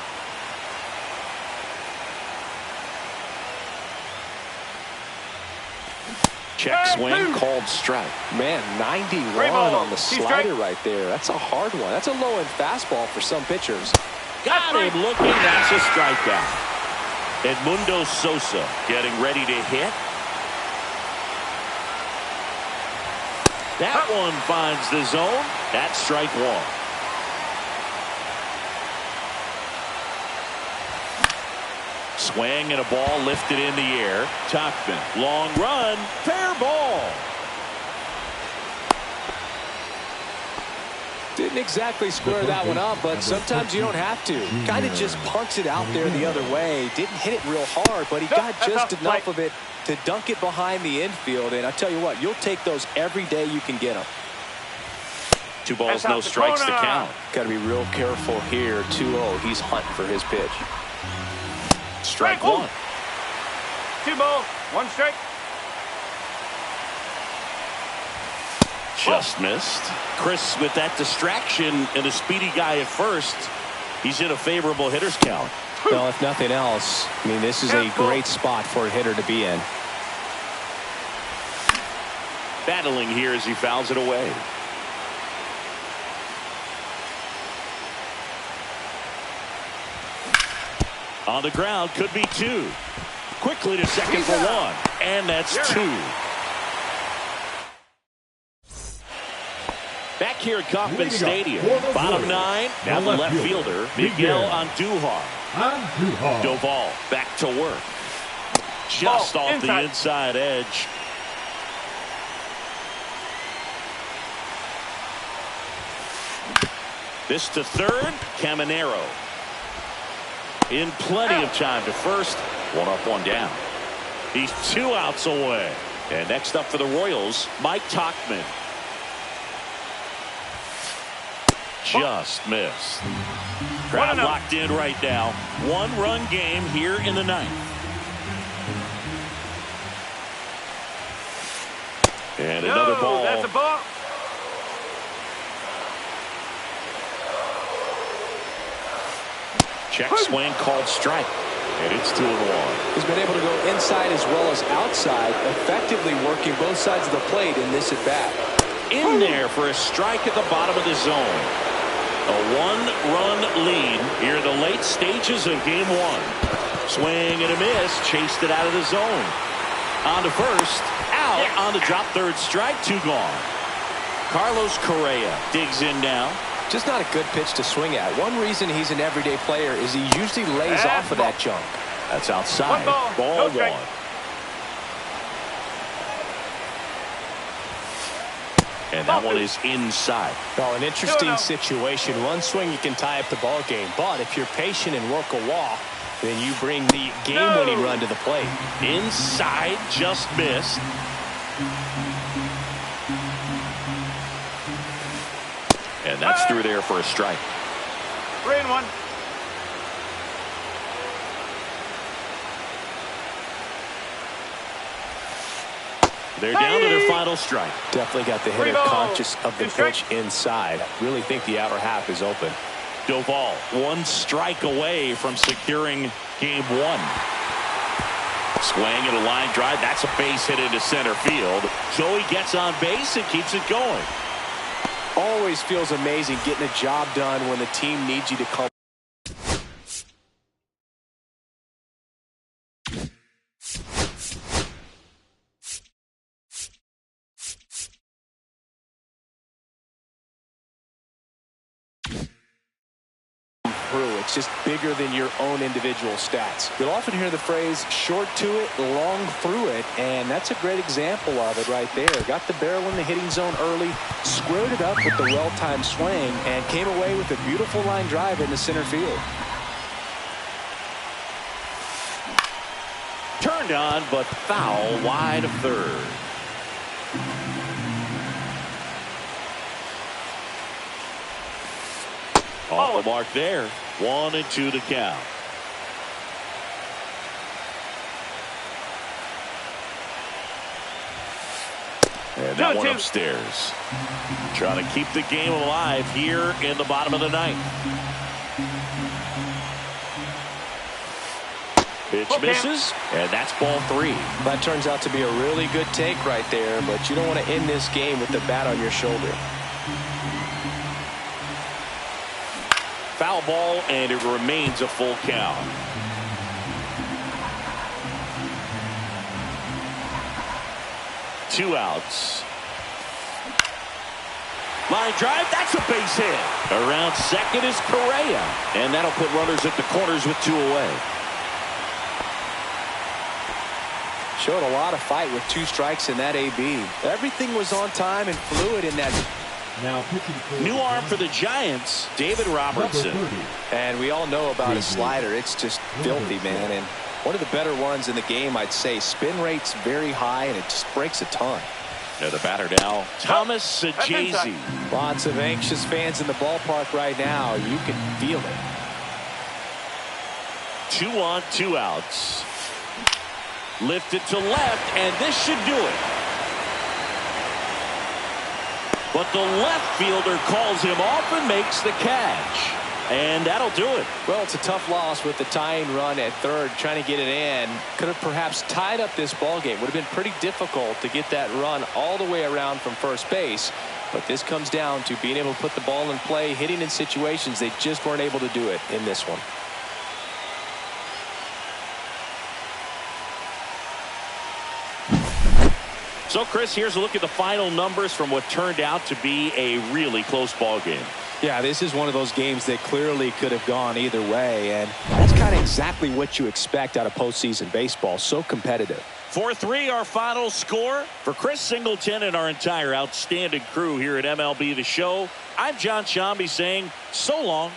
Check swing, called strike. Man, 91 on the slider right there. That's a hard one. That's a low-end fastball for some pitchers. Got him looking. That's a strikeout. Edmundo Sosa getting ready to hit. That one finds the zone. That's strike one. Swing and a ball lifted in the air. Tauchman, long run, fair ball. Didn't exactly square that one up, but sometimes you don't have to. Kind of just punts it out there the other way. Didn't hit it real hard, but he got just enough of it to dunk it behind the infield. And I tell you what, you'll take those every day you can get them. 2 balls, no strikes to count. Got to be real careful here. 2-0. He's hunting for his pitch. Strike one. 2 balls, 1 strike. Just missed. Chris with that distraction and a speedy guy at first. He's in a favorable hitter's count. Well, if nothing else, I mean, this is a great spot for a hitter to be in. Battling here as he fouls it away. On the ground, could be 2. Quickly to second for 1. And that's 2. Back here at Kauffman Stadium. Bottom 9. Now the left fielder, Miguel Andujar. Doval back to work. Just off the inside edge. This to third. Caminero. In plenty of time to first. 1 up, 1 down. He's 2 outs away. And next up for the Royals, Mike Tauchman. Just missed. Crowd locked in right now. 1-run game here in the 9th. And another ball. That's a ball. Check swing called strike. And it's 2-1. He's been able to go inside as well as outside, effectively working both sides of the plate in this at-bat. In there for a strike at the bottom of the zone. A 1-run lead here in the late stages of game 1. Swing and a miss. Chased it out of the zone. On to first. Out on the drop third strike. 2 gone. Carlos Correa digs in now. Just not a good pitch to swing at. One reason he's an everyday player is he usually lays off of that junk. That's outside. 1 ball. Ball No 1. strike. And that one is inside. Well, an interesting situation. One swing you can tie up the ball game, but if you're patient and work a walk, then you bring the game-winning run to the plate. Inside, just missed. And that's through there for a strike. 3-1. They're down to their final strike. Definitely got the hitter conscious of the pitch inside. Really think the outer half is open. Doval 1 strike away from securing game 1. Swing and a line drive. That's a base hit into center field. Joey gets on base and keeps it going. Always feels amazing getting a job done when the team needs you to come it's just bigger than your own individual stats. You'll often hear the phrase short to it, long through it, and that's a great example of it right there. Got the barrel in the hitting zone early, squared it up with the well-timed swing, and came away with a beautiful line drive into center field. Turned on, but foul wide of third. Off the mark there. 1-2 to count. And that one upstairs. Trying to keep the game alive here in the bottom of the ninth. Pitch misses, and that's ball 3. That turns out to be a really good take right there, but you don't want to end this game with the bat on your shoulder. Foul ball, and it remains a full count. Two outs. Line drive, that's a base hit. Around second is Correa, and that'll put runners at the corners with 2 away. Showed a lot of fight with 2 strikes in that AB. Everything was on time and fluid in that. Now pitching for New arm for the Giants, David Robertson. And we all know about his slider. It's just filthy, man. And one of the better ones in the game, I'd say. Spin rate's very high, and it just breaks a ton. Now the batter now, Thomas Sajazi. Lots of anxious fans in the ballpark right now. You can feel it. 2 on, 2 outs. Lifted to left, and this should do it. But the left fielder calls him off and makes the catch. And that'll do it. Well, it's a tough loss with the tying run at third, trying to get it in. Could have perhaps tied up this ball game. Would have been pretty difficult to get that run all the way around from first base. But this comes down to being able to put the ball in play, hitting in situations. They just weren't able to do it in this one. So, Chris, here's a look at the final numbers from what turned out to be a really close ball game. Yeah, this is one of those games that clearly could have gone either way, and that's kind of exactly what you expect out of postseason baseball. So competitive. 4-3 our final score. For Chris Singleton and our entire outstanding crew here at MLB The Show, I'm John Shambi saying so long.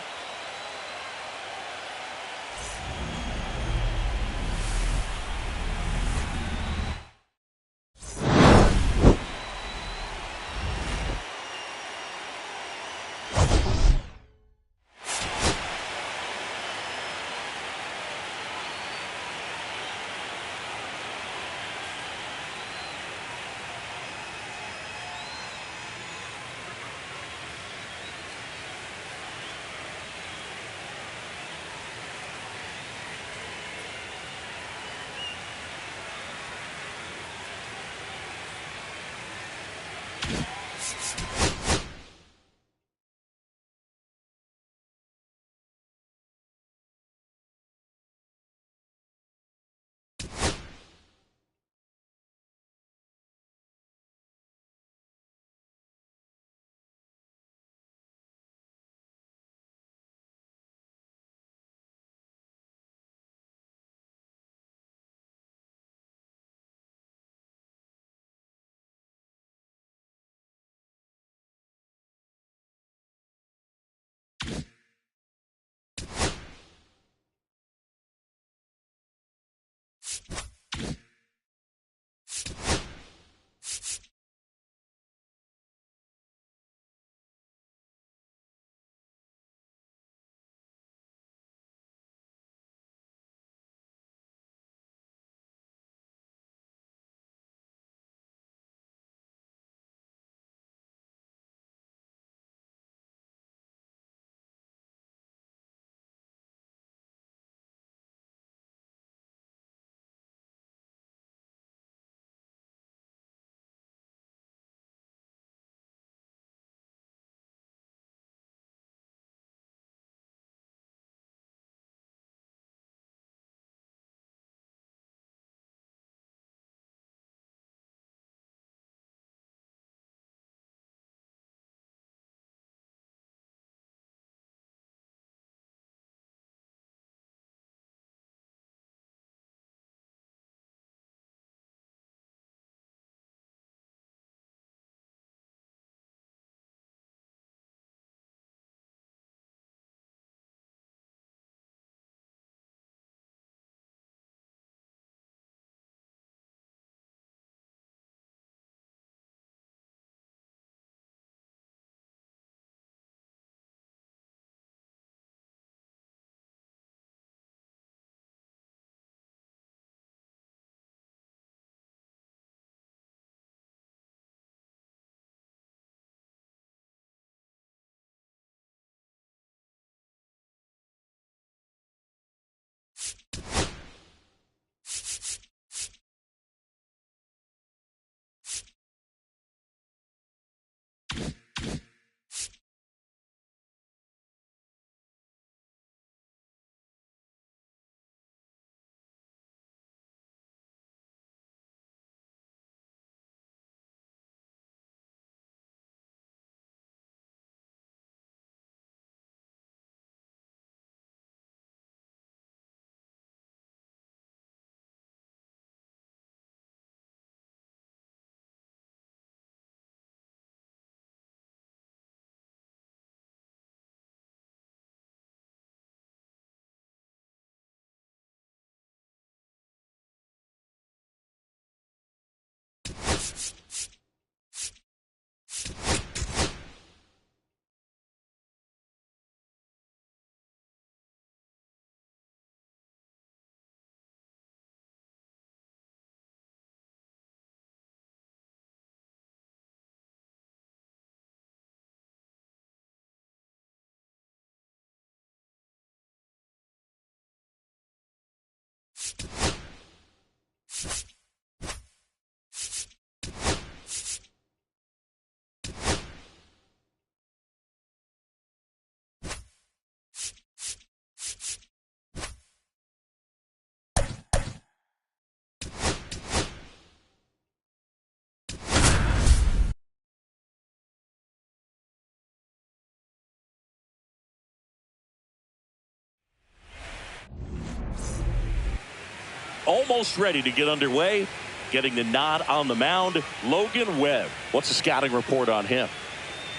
almost ready to get underway. Getting the nod on the mound, Logan Webb. What's the scouting report on him?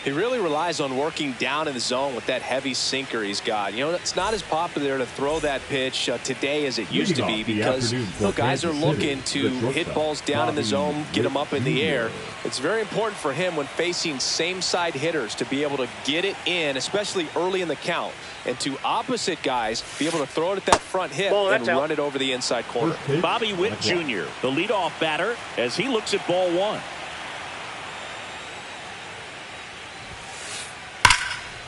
He really relies on working down in the zone with that heavy sinker he's got. You know, it's not as popular to throw that pitch today as it used to be because guys are looking to hit balls down in the zone, get them up in the air. It's very important for him when facing same-side hitters to be able to get it in, especially early in the count, and to opposite guys be able to throw it at that front hip and run it over the inside corner. Bobby Witt Jr., the leadoff batter, as he looks at ball one.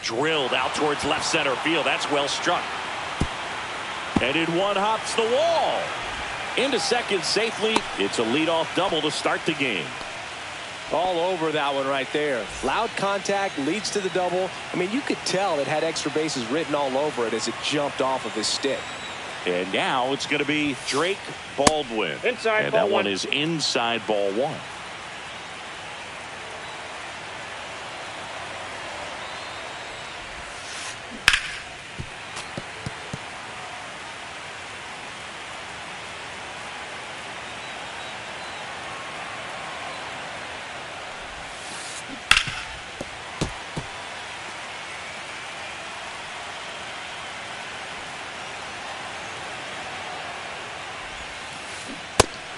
Drilled out towards left center field. That's well struck. And in one hops the wall. Into second safely. It's a leadoff double to start the game. All over that one right there. Loud contact leads to the double. I mean, you could tell it had extra bases written all over it as it jumped off of his stick. And now it's going to be Drake Baldwin. Inside and ball that one. one is inside ball one.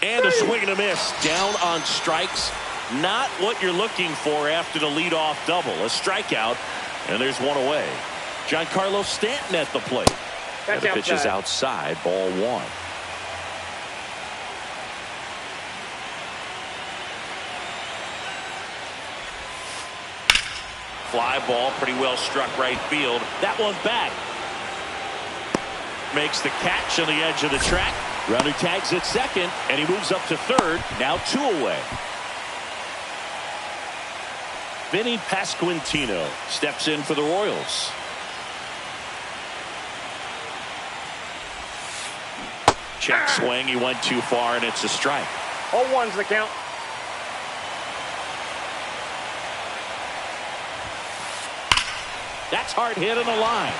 And a swing and a miss. Down on strikes. Not what you're looking for after the leadoff double. A strikeout, and there's one away. Giancarlo Stanton at the plate. And the pitch is outside, ball one. Fly ball, pretty well struck right field. That one back. Makes the catch on the edge of the track. Runner tags at second, and he moves up to third. Now two away. Vinny Pasquantino steps in for the Royals. Check swing. He went too far, and it's a strike. 0-1's the count. That's hard hit on the line.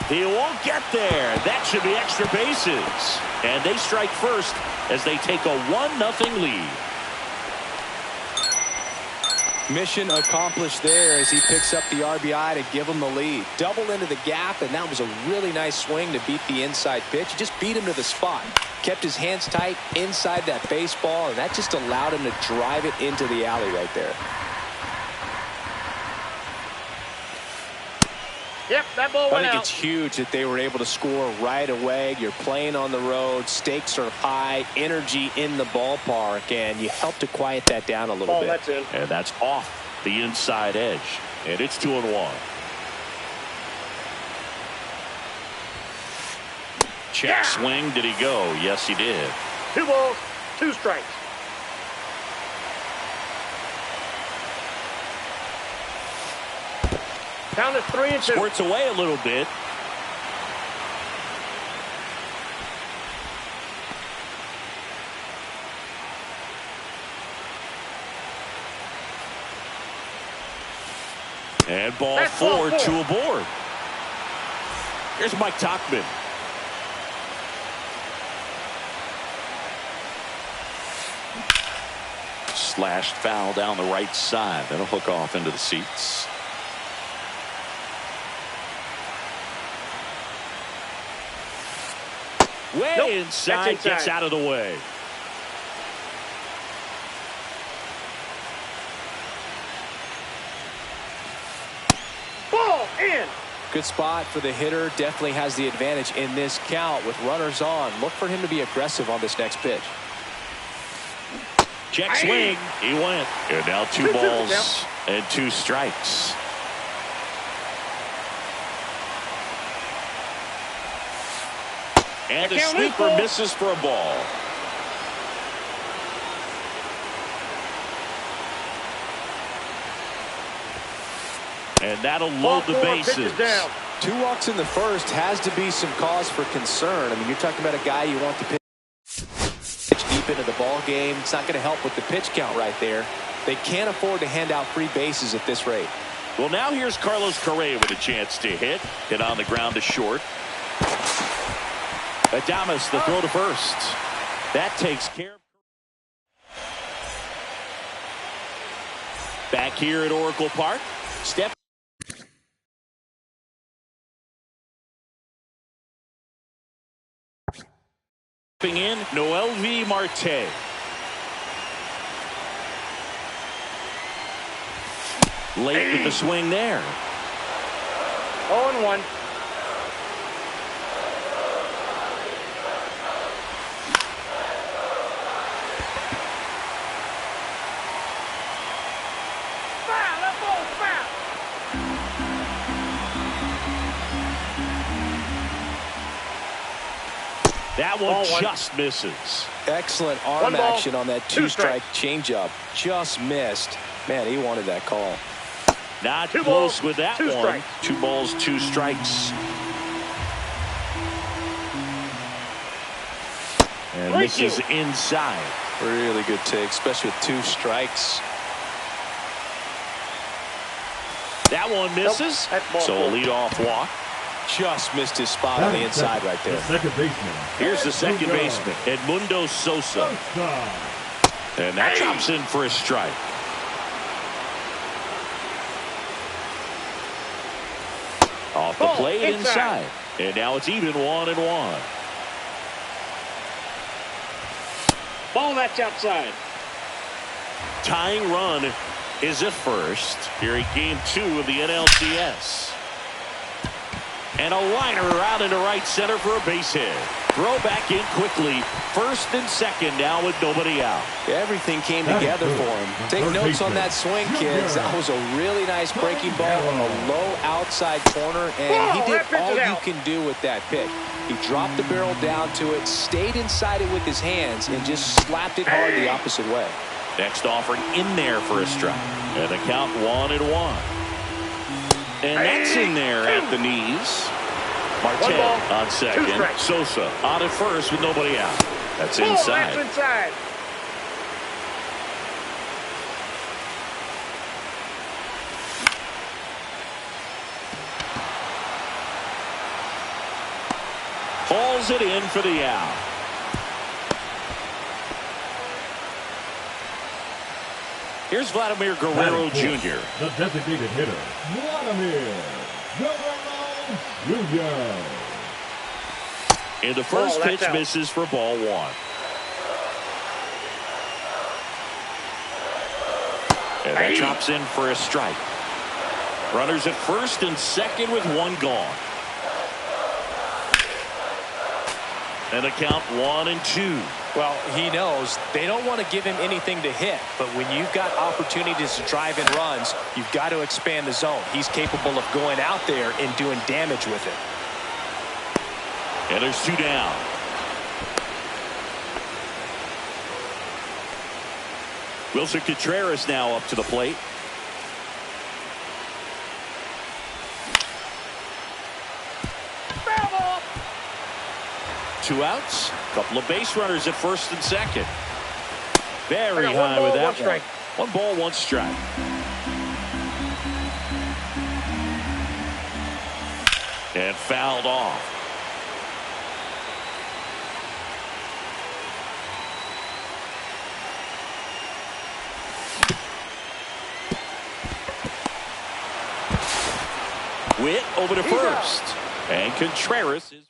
He won't get there. That should be extra bases. And they strike first as they take a 1-0 lead. Mission accomplished there as he picks up the RBI to give him the lead. Double into the gap, and that was a really nice swing to beat the inside pitch. He just beat him to the spot. Kept his hands tight inside that baseball, and that just allowed him to drive it into the alley right there. Yep, that ball went I think out. it's huge that they were able to score right away. You're playing on the road. Stakes are high. Energy in the ballpark. And you help to quiet that down a little bit. That's in. And that's off the inside edge. And it's 2-1. Check swing. Did he go? Yes, he did. 2 balls, 2 strikes. Count is 3-2. Squirts away a little bit. And ball That's four, ball 4. 2 aboard. Here's Mike Tauchman. Slashed foul down the right side. That'll hook off into the seats. Way inside, gets out of the way. Ball in. Good spot for the hitter. Definitely has the advantage in this count with runners on. Look for him to be aggressive on this next pitch. Check swing. He went. And now 2 balls and 2 strikes. And the sweeper misses for a ball. And that'll load the bases. 2 walks in the first has to be some cause for concern. I mean, you're talking about a guy you want to pitch deep into the ball game. It's not going to help with the pitch count right there. They can't afford to hand out free bases at this rate. Well, now here's Carlos Correa with a chance to hit. Hit on the ground to short. Adames, the throw to first. That takes care. Back here at Oracle Park. Step. In MLB Marte. Late with the swing there. 0-1. That one just misses. Excellent arm action on that two-strike changeup. Just missed. Man, he wanted that call. Not close with that one. Strikes. 2 balls, 2 strikes. And this is inside. Really good take, especially with 2 strikes. That one misses. So a leadoff walk. Just missed his spot on the inside right there. Second baseman. Here's the second baseman, Edmundo Sosa. And that drops in for a strike. Off the plate inside. And now it's even 1-1. Ball that's outside. Tying run is at first here in game 2 of the NLCS. And a liner out into right center for a base hit. Throw back in quickly. First and second now with nobody out. Everything came together for him. Take notes on that swing, kids. That was a really nice breaking ball on a low outside corner, and he did all you can do with that pitch. He dropped the barrel down to it, stayed inside it with his hands, and just slapped it hard the opposite way. Next offering in there for a strike. And the count 1-1. And that's in there at the knees. Marte on second. Sosa on at first with nobody out. That's inside. That's inside. Hauls it in for the out. Here's Vladimir Guerrero Jr. The designated hitter, Vladimir Guerrero Jr. And the first pitch misses for ball 1. And that drops in for a strike. Runners at first and second with 1 gone. And the count 1-2. Well, he knows they don't want to give him anything to hit, but when you've got opportunities to drive in runs, you've got to expand the zone. He's capable of going out there and doing damage with it. And there's 2 down. Wilson Contreras now up to the plate. Two outs. Couple of base runners at first and second. Very high with that one. 1 ball, 1 strike. And fouled off. Witt over to first. And Contreras is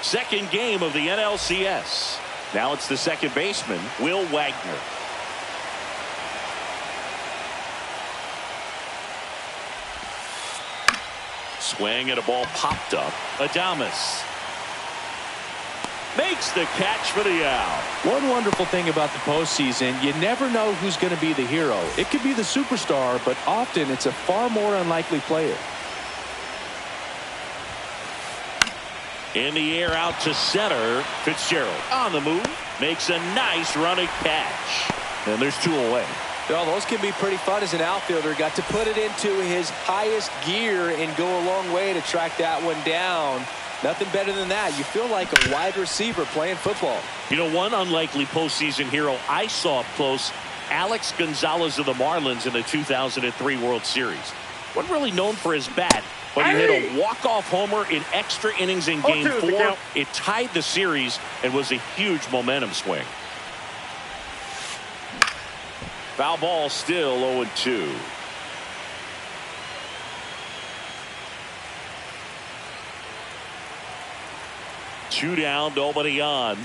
second game of the NLCS. Now it's the second baseman, Will Wagner. Swing and a ball popped up. Adames makes the catch for the out. One wonderful thing about the postseason, you never know who's going to be the hero. It could be the superstar, but often it's a far more unlikely player. In the air out to center. Fitzgerald on the move. Makes a nice running catch. And there's 2 away. Well, those can be pretty fun as an outfielder. Got to put it into his highest gear and go a long way to track that one down. Nothing better than that. You feel like a wide receiver playing football. You know, one unlikely postseason hero I saw up close, Alex Gonzalez of the Marlins in the 2003 World Series. Wasn't really known for his bat, but he hit a walk-off homer in extra innings in Game 4. It tied the series and was a huge momentum swing. Foul ball, still 0-2. Two down, nobody on.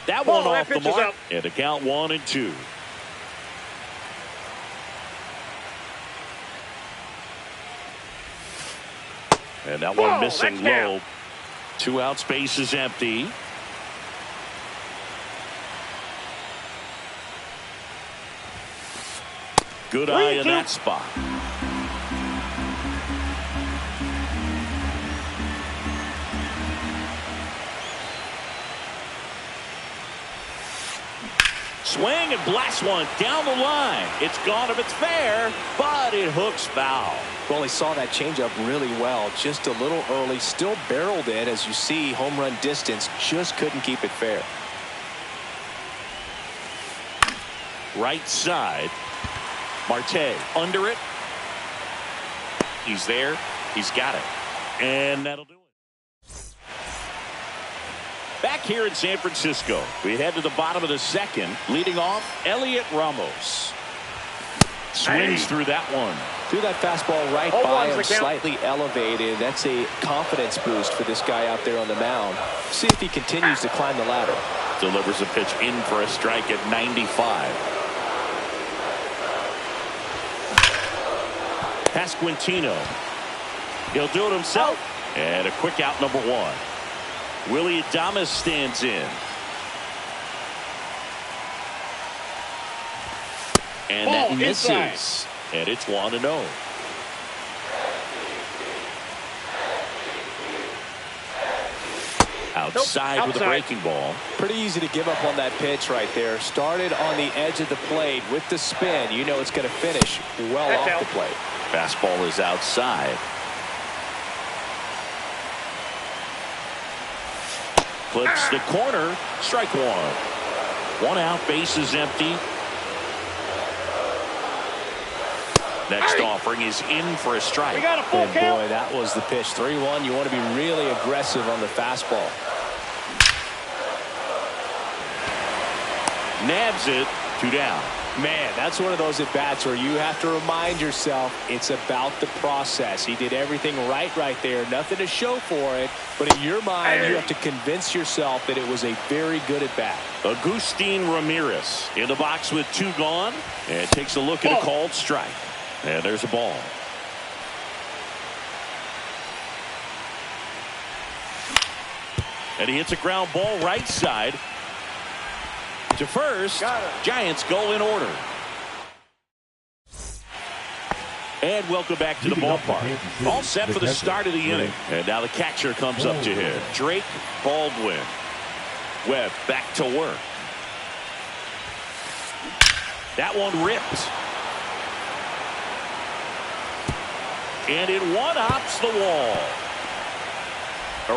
That one off the mark. And a count 1-2. And that one missing low. 2 outs, base is empty. Good eye in that spot. Swing and blast one down the line. It's gone if it's fair, but it hooks foul. Well, he saw that changeup really well. Just a little early, still barreled in. As you see, home run distance, just couldn't keep it fair. Right side. Marte under it. He's there. He's got it. And that'll do it. Back here in San Francisco, we head to the bottom of the second. Leading off, Elliot Ramos. Swings through that one. Threw that fastball right by him, slightly elevated. That's a confidence boost for this guy out there on the mound. See if he continues to climb the ladder. Delivers a pitch in for a strike at 95. Pasquantino. He'll do it himself. And a quick out, number 1. Willie Adames stands in. And that misses. And it's 1-0. Outside with a breaking ball. Pretty easy to give up on that pitch right there. Started on the edge of the plate with the spin. You know it's going to finish well off the plate. Fastball is outside. Clips the corner. Strike 1. 1 out. Base is empty. Next offering is in for a strike. We got a full count. Boy, that was the pitch. 3-1. You want to be really aggressive on the fastball. Nabs it. 2 down. Man, that's one of those at-bats where you have to remind yourself it's about the process. He did everything right there. Nothing to show for it. But in your mind, you have to convince yourself that it was a very good at-bat. Agustin Ramirez in the box with 2 gone. And takes a look at a called strike. And there's a ball. And he hits a ground ball right side. To first. Giants go in order. And welcome back to the ballpark. All set for the start of the inning. And now the catcher comes up to him. Drake Baldwin. Webb back to work. That one ripped. And it one-hops the wall.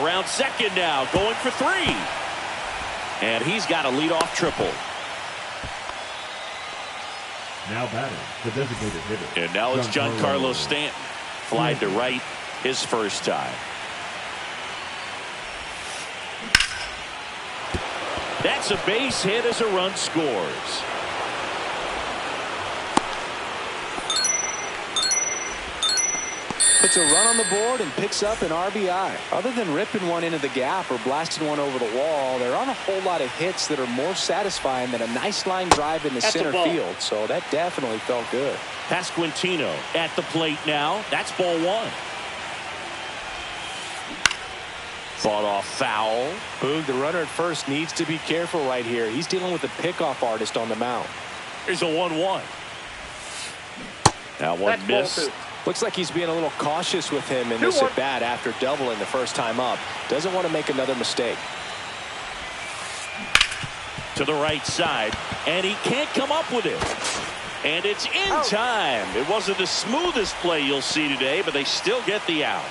Around second now, going for 3. And he's got a leadoff triple. Now batting, the designated hitter. And now it's Giancarlo Stanton. Flied to right his first time. That's a base hit as a run scores. Puts a run on the board and picks up an RBI. Other than ripping one into the gap or blasting one over the wall, there aren't a whole lot of hits that are more satisfying than a nice line drive in the center field. So that definitely felt good. Pasquantino at the plate now. That's ball 1. Fought off foul. Boog, the runner at first needs to be careful right here. He's dealing with a pickoff artist on the mound. Here's a 1-1. Now one missed. Looks like he's being a little cautious with him in this at bat after doubling the first time up. Doesn't want to make another mistake. To the right side, and he can't come up with it. And it's in time. It wasn't the smoothest play you'll see today, but they still get the out.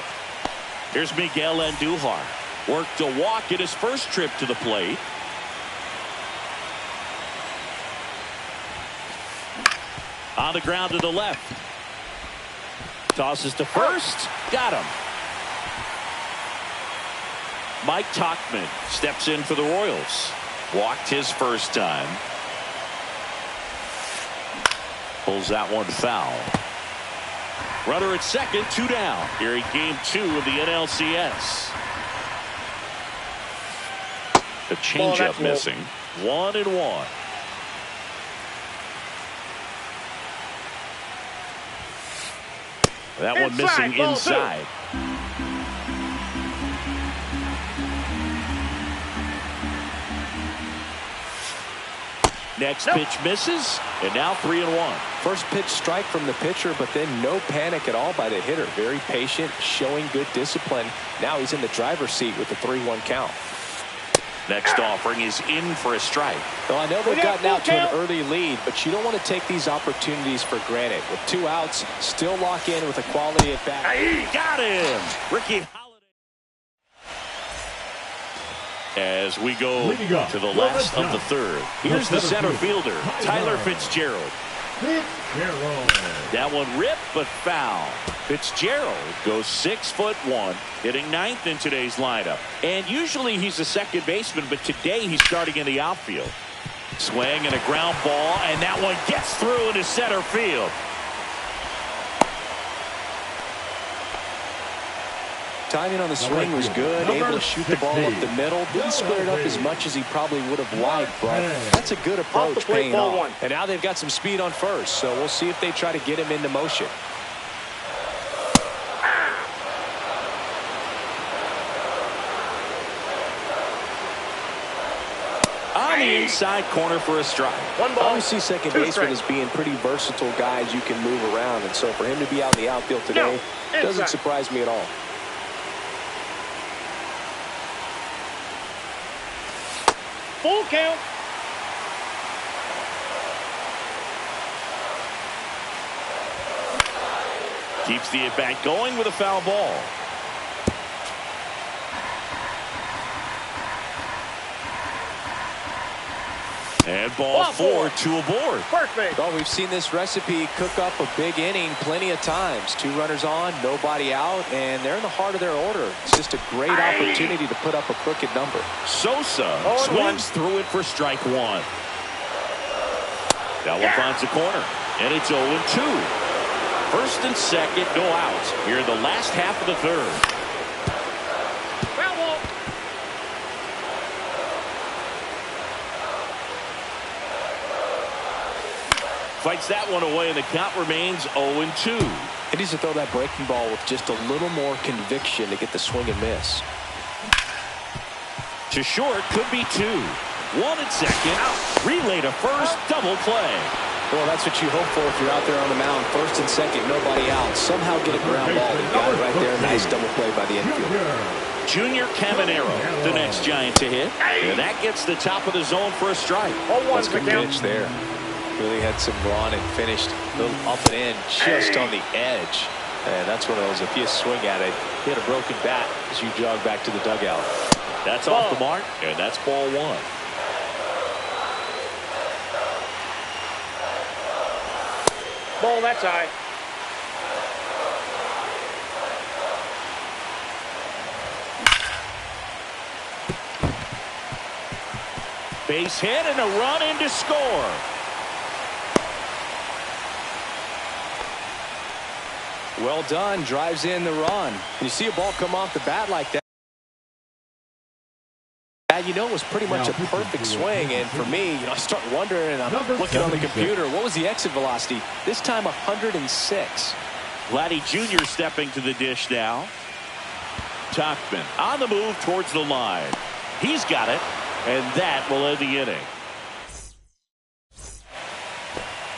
Here's Miguel Andujar. Worked a walk in his first trip to the plate. On the ground to the left. Tosses to first. Got him. Mike Tauchman steps in for the Royals. Walked his first time. Pulls that one foul. Runner at second, 2 down. Here in game 2 of the NLCS. The changeup missing. 1-1. That one missing inside. Next pitch misses, and now 3-1. First pitch strike from the pitcher, but then no panic at all by the hitter. Very patient, showing good discipline. Now he's in the driver's seat with the 3-1 count. Next offering is in for a strike. Well, I know they've gotten out to an early lead, but you don't want to take these opportunities for granted. With 2 outs, still lock in with a quality at bat. He got him. Ricky Holiday. As we go to the last of the third. Here's the center fielder, Tyler Fitzgerald. That one ripped but foul. Fitzgerald goes 6'1", hitting 9th in today's lineup. And usually he's a second baseman, but today he's starting in the outfield. Swing and a ground ball, and that one gets through into center field. Timing on the swing was good, able to shoot the ball up the middle. Didn't square it up as much as he probably would have liked, but that's a good approach paying off. And now they've got some speed on first, so we'll see if they try to get him into motion. On the inside corner for a strike. I always see second baseman as being pretty versatile guys you can move around, and so for him to be out in the outfield today doesn't surprise me at all. Full count. Keeps the at-bat going with a foul ball. And ball 4, 2 aboard. First base. Well, we've seen this recipe cook up a big inning plenty of times. 2 runners on, nobody out, and they're in the heart of their order. It's just a great opportunity to put up a crooked number. Sosa swings through it for strike 1. That one finds the corner, and it's 0-2. First and second, no outs. Here in the last half of the third. Fights that one away, and the count remains 0-2. He needs to throw that breaking ball with just a little more conviction to get the swing and miss. To short, could be 2. 1 at second. Relay to first, double play. Well, that's what you hope for if you're out there on the mound. First and second, nobody out. Somehow get a ground ball. He got it right there. Nice double play by the infield. Junior Caminero, the next Giant to hit. And that gets the top of the zone for a strike. That's a good pitch there. Really had some run and finished a little up and in just on the edge. And that's one of those, if you swing at it, hit a broken bat as you jog back to the dugout. That's off the mark, and that's ball 1. Ball, that's high. Base hit and a run in to score. Well done, drives in the run. You see a ball come off the bat like that, you know it was pretty much a perfect swing. And for me, I start wondering, and I'm looking on the computer, what was the exit velocity? This time 106. Vladdy Jr. stepping to the dish now. Tauchman on the move towards the line. He's got it, and that will end the inning.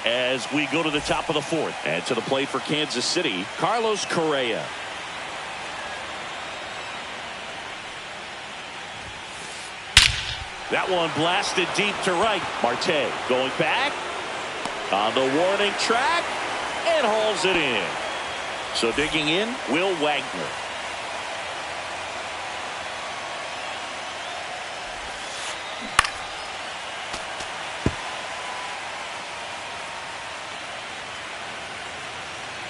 As we go to the top of the 4th, and to the plate for Kansas City, Carlos Correa. That one blasted deep to right. Marte going back on the warning track and hauls it in. So digging in, Will Wagner.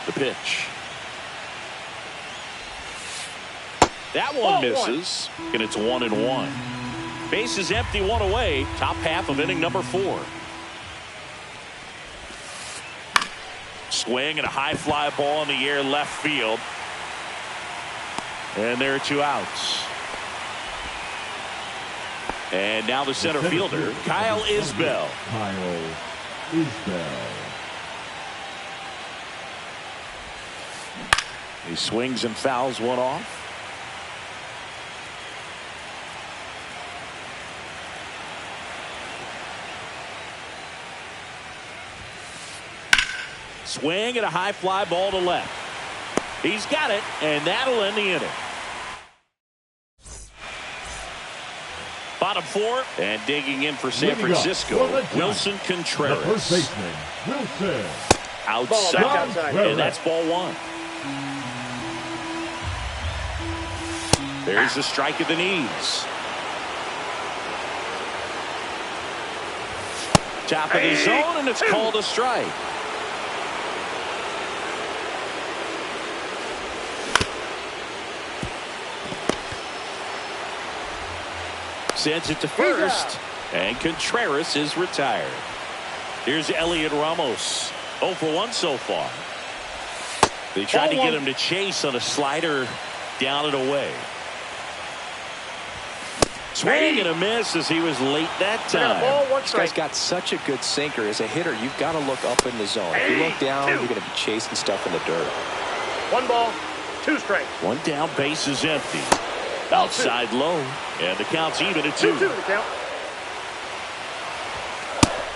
The pitch. That one misses, and it's 1-1. Bases empty, one away. Top half of inning number 4. Swing and a high fly ball in the air left field. And there are 2 outs. And now the center fielder, Kyle Isbell. Kyle Isbell. He swings and fouls one off. Swing and a high fly ball to left. He's got it, and that'll end the inning. Bottom 4, and digging in for San Francisco, Wilson Contreras. The first baseman, Wilson. Outside, and that's ball 1. There's the strike at the knees. Top of the zone, and it's called a strike. Sends it to first, and Contreras is retired. Here's Elliot Ramos. 0 for 1 so far. They tried to get him to chase on a slider down and away. Swing and a miss as he was late that time. This guy's got such a good sinker. As a hitter, you've got to look up in the zone. If you look down, you're going to be chasing stuff in the dirt. 1 ball, 2 strikes. 1 down, base is empty. Outside low, and the count's even at 2. 2-2 the count.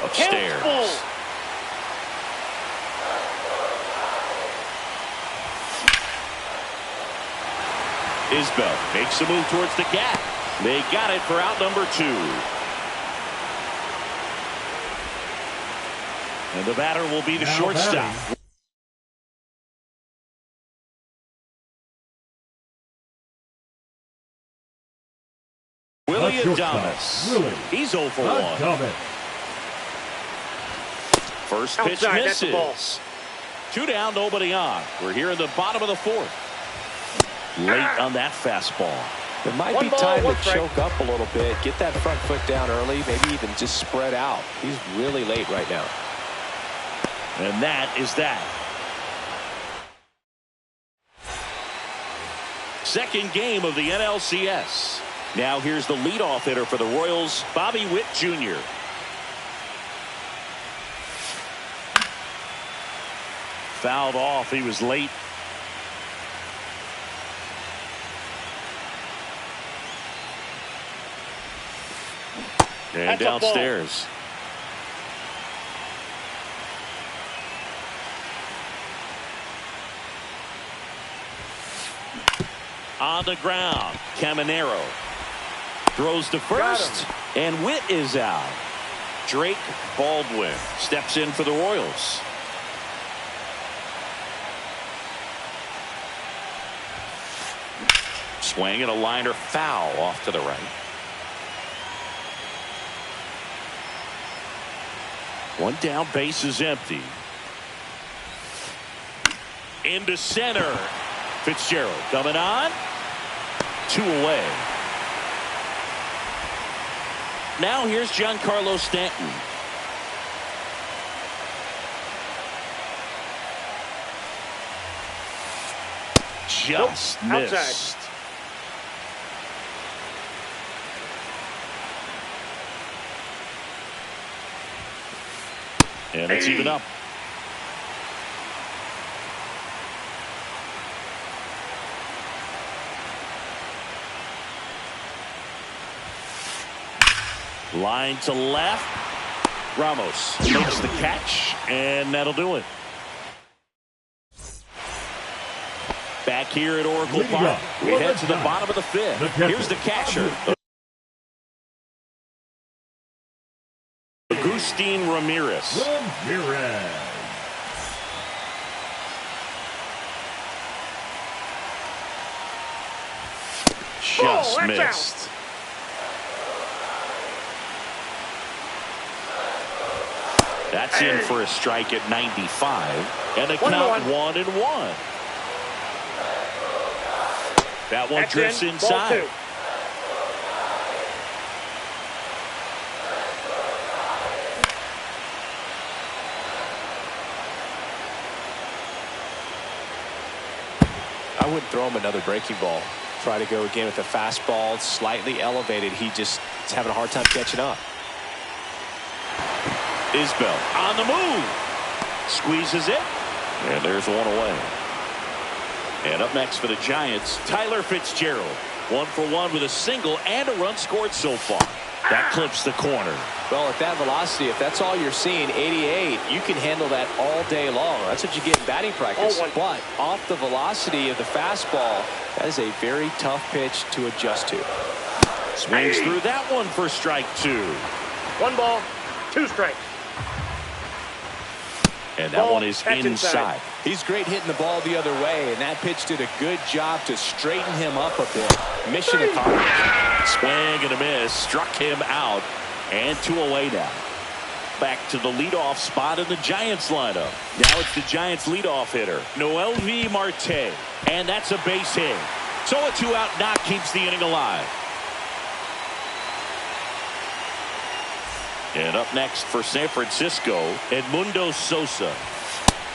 Upstairs. Isbell makes a move towards the gap. They got it for out number 2. And the batter will be the shortstop. Willie Adames. He's 0 for 1. First pitch misses. 2 down, nobody on. We're here in the bottom of the 4th. Late on that fastball. It might be time to choke up a little bit, get that front foot down early, maybe even just spread out. He's really late right now. And that is that. Second game of the NLCS. Now here's the leadoff hitter for the Royals, Bobby Witt Jr. Fouled off. He was late. And downstairs. On the ground, Caminero throws to first, and Witt is out. Drake Baldwin steps in for the Royals. Swing and a liner foul off to the right. 1 down, base is empty. Into center. Fitzgerald coming on. 2 away. Now here's Giancarlo Stanton. Just missed. Outside. And it's even up. Line to left. Ramos makes the catch, and that'll do it. Back here at Oracle Park, we head to the bottom of the 5th. Here's the catcher, Agustin Ramirez. Just missed. That's in for a strike at 95, and the count 1-1. That one drifts inside. I wouldn't throw him another breaking ball. Try to go again with the fastball, slightly elevated. He just is having a hard time catching up. Isbell on the move. Squeezes it. And there's one away. And up next for the Giants, Tyler Fitzgerald. 1 for 1 with a single and a run scored so far. That clips the corner. Well, at that velocity, if that's all you're seeing, 88, you can handle that all day long. That's what you get in batting practice. But off the velocity of the fastball, that is a very tough pitch to adjust to. Swings through that one for strike 2. 1 ball, 2 strikes. And that one is inside. He's great hitting the ball the other way, and that pitch did a good job to straighten him up a bit. Mission accomplished. Swing and a miss. Struck him out. And 2 away now. Back to the leadoff spot in the Giants lineup. Now it's the Giants leadoff hitter, MLB Marte. And that's a base hit. So a 2-out knock keeps the inning alive. And up next for San Francisco, Edmundo Sosa.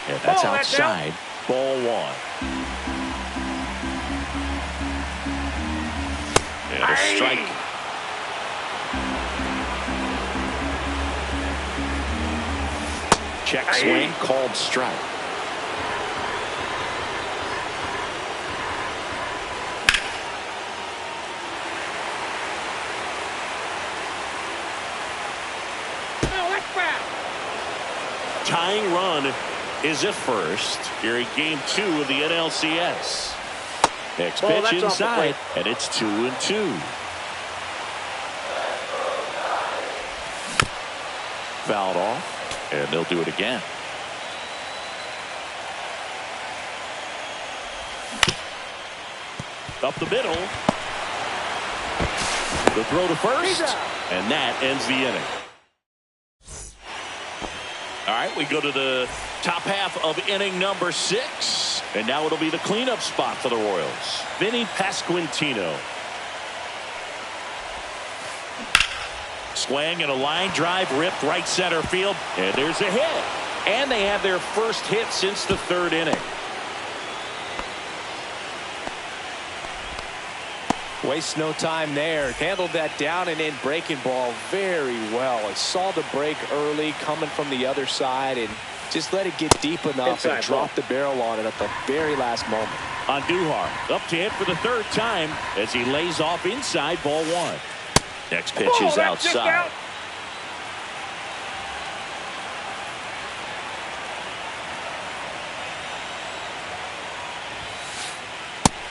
And that's outside. Ball 1. And a strike. Check swing, called strike. Tying run is at first here in game 2 of the NLCS. Next pitch inside, and it's 2-2. Fouled off, and they'll do it again. Up the middle. The throw to first, and that ends the inning. All right, we go to the top half of inning number 6. And now it'll be the cleanup spot for the Royals. Vinny Pasquantino. Swing and a line drive ripped right center field. And there's a hit. And they have their first hit since the 3rd inning. Waste no time there. Handled that down and in breaking ball very well. It saw the break early coming from the other side and just let it get deep enough and drop the barrel on it at the very last moment. Andujar up to hit for the 3rd time as he lays off inside ball 1. Next pitch is outside.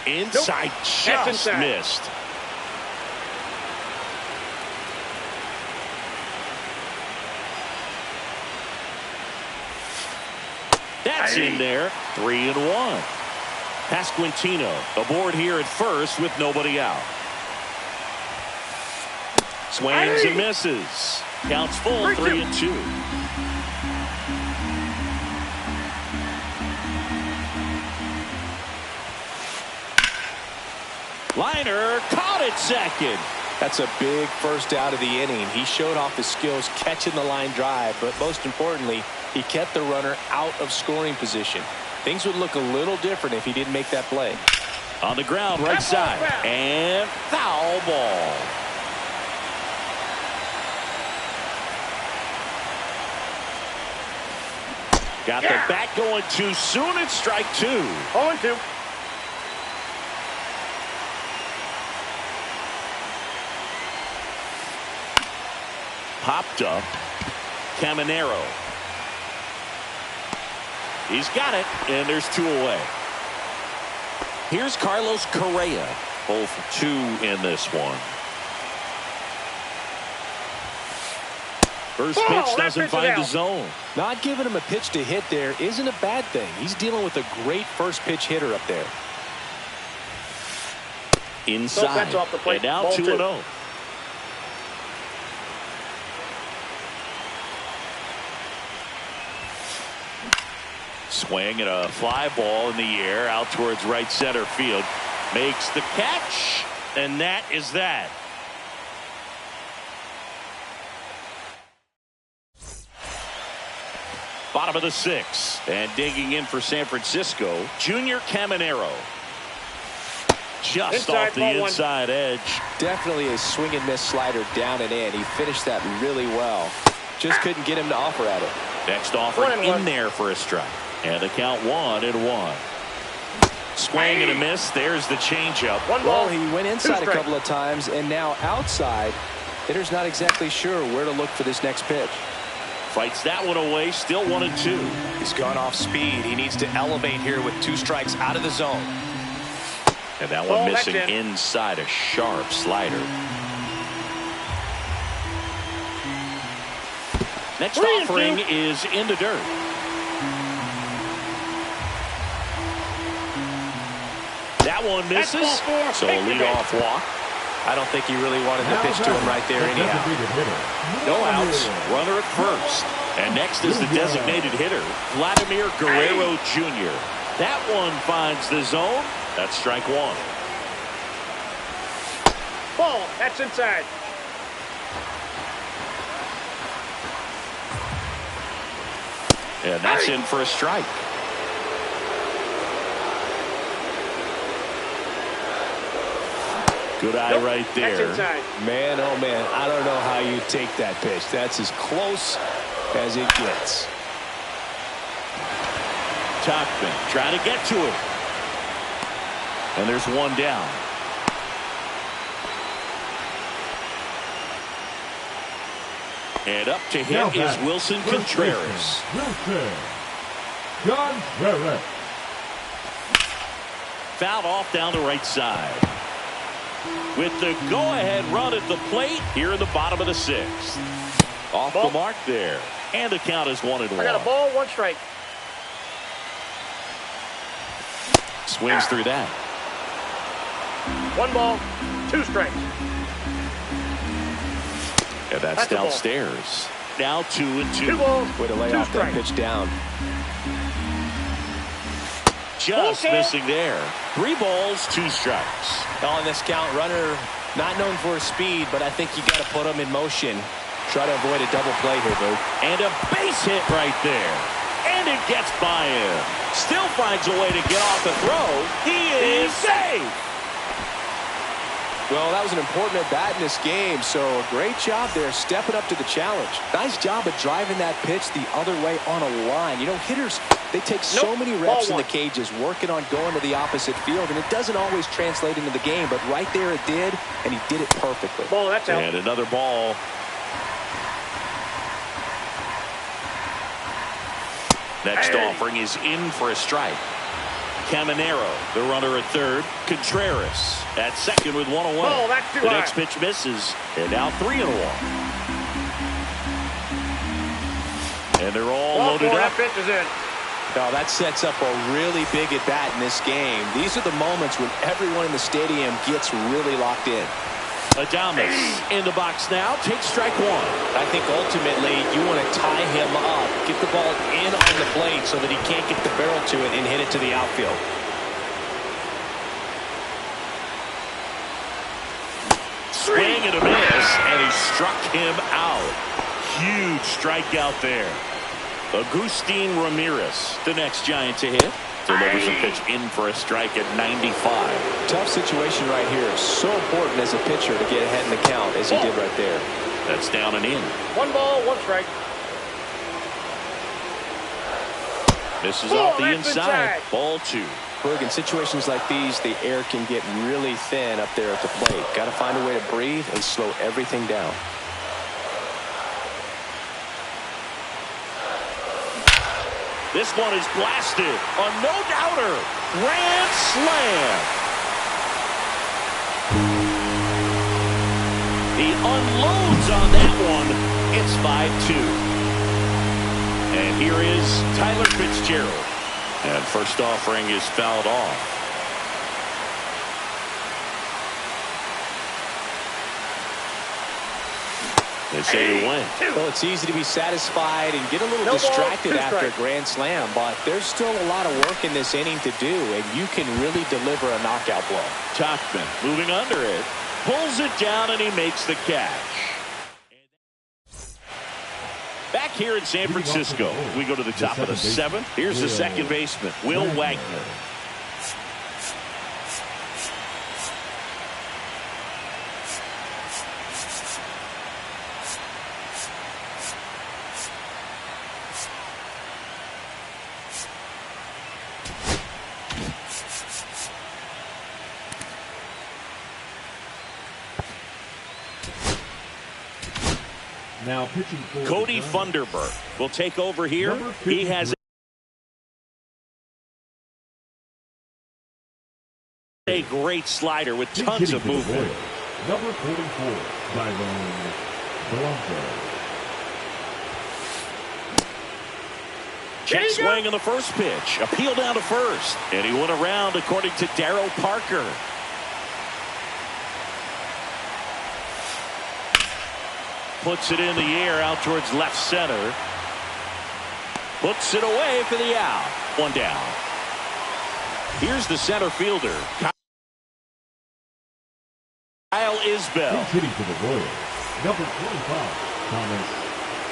Inside, just missed. That's in there. 3-1. Pasquantino aboard here at first with nobody out. Swings and misses. Counts full. 3-2. Liner caught it second. That's a big first out of the inning. He showed off his skills catching the line drive, but most importantly, he kept the runner out of scoring position. Things would look a little different if he didn't make that play. On the ground, right side, and foul ball. Got the bat going too soon. It's strike 2. 0-2. Popped up. Caminero. He's got it, and there's 2 away. Here's Carlos Correa. 0 for 2 in this one. First pitch doesn't find the zone. Not giving him a pitch to hit there isn't a bad thing. He's dealing with a great first pitch hitter up there. Inside. And now 2-0. Swing and a fly ball in the air out towards right center field. Makes the catch, and that is that. Bottom of the 6th, and digging in for San Francisco, Junior Caminero. Just Inside, off the inside edge. Definitely a swing and miss slider down and in. He finished that really well. Just couldn't get him to offer at it. Next offering in there for a strike. And the count 1-1. Swing and a miss. There's the changeup. Well, he went inside a couple of times, and now outside. Hitter's not exactly sure where to look for this next pitch. Fights that one away. Still 1-2. He's gone off speed. He needs to elevate here with 2 strikes out of the zone. And that one missing inside, a sharp slider. Next offering is in the dirt. That one misses. So a leadoff walk. I don't think he really wanted to pitch to him right there anyhow. No outs. Runner at first. And next is the designated hitter, Vladimir Guerrero Jr. That one finds the zone. That's strike 1. Ball. That's inside. And that's in for a strike. Good eye right there. That's inside. Man, oh man, I don't know how you take that pitch. That's as close as it gets. Topman trying to get to it. And there's one down. And up to hit is Wilson Contreras. Fouled off down the right side. With the go-ahead run at the plate here in the bottom of the 6th. Off the mark there. And the count is 1-1. I got a ball, 1 strike. Swings through that. 1 ball, 2 strikes. And that's downstairs. Now 2-2. 2 balls, Way to lay 2 off that strikes. pitch down. Just missing there. 3 balls, 2 strikes. On this count, runner not known for his speed, but I think you got to put him in motion. Try to avoid a double play here, Boo. And a base hit right there. And it gets by him. Still finds a way to get off the throw. He is safe. Well, that was an important at-bat in this game, so a great job there stepping up to the challenge. Nice job of driving that pitch the other way on a line. You know, hitters, they take so many reps in the cages working on going to the opposite field, and it doesn't always translate into the game, but right there it did, and he did it perfectly. Ball, that's out. And another ball. Next offering is in for a strike. Caminero, the runner at third. Contreras at second with 1 away. Ball, that's too the high. next pitch misses. And now 3-1. And they're all loaded up. That pitch is in. Now that sets up a really big at-bat in this game. These are the moments when everyone in the stadium gets really locked in. Adames in the box now. Takes strike 1. I think ultimately you want to tie him up, get the ball in on the plate so that he can't get the barrel to it and hit it to the outfield. Swing and a miss, and he struck him out. Huge strikeout there. Agustin Ramirez, the next Giant to hit. Delivers a pitch in for a strike at 95. Tough situation right here. So important as a pitcher to get ahead in the count as he did right there. That's down and in. 1 ball, 1 strike. Misses off the inside. Ball 2. Look, in situations like these, the air can get really thin up there at the plate. Got to find a way to breathe and slow everything down. This one is blasted. A no-doubter. Grand slam. He unloads on that one. It's 5-2. And here is Tyler Fitzgerald. And first offering is fouled off. They say you win. Well, it's easy to be satisfied and get a little distracted after a grand slam, but there's still a lot of work in this inning to do, and you can really deliver a knockout blow. Tachman moving under it, pulls it down, and he makes the catch. Back here in San Francisco, we go to the top of the seventh. Here's the second baseman, Will Wagner. Now pitching for Cody Funderburk will take over here. He has a great slider with tons of movement. Number 44, Tyrone Blanco. Check swing on the first pitch. Appeal down to first. And he went around according to Darryl Parker. Puts it in the air out towards left center. Puts it away for the out. One down. Here's the center fielder, Kyle Isbell. He's hitting for the Royals. Number 25, Thomas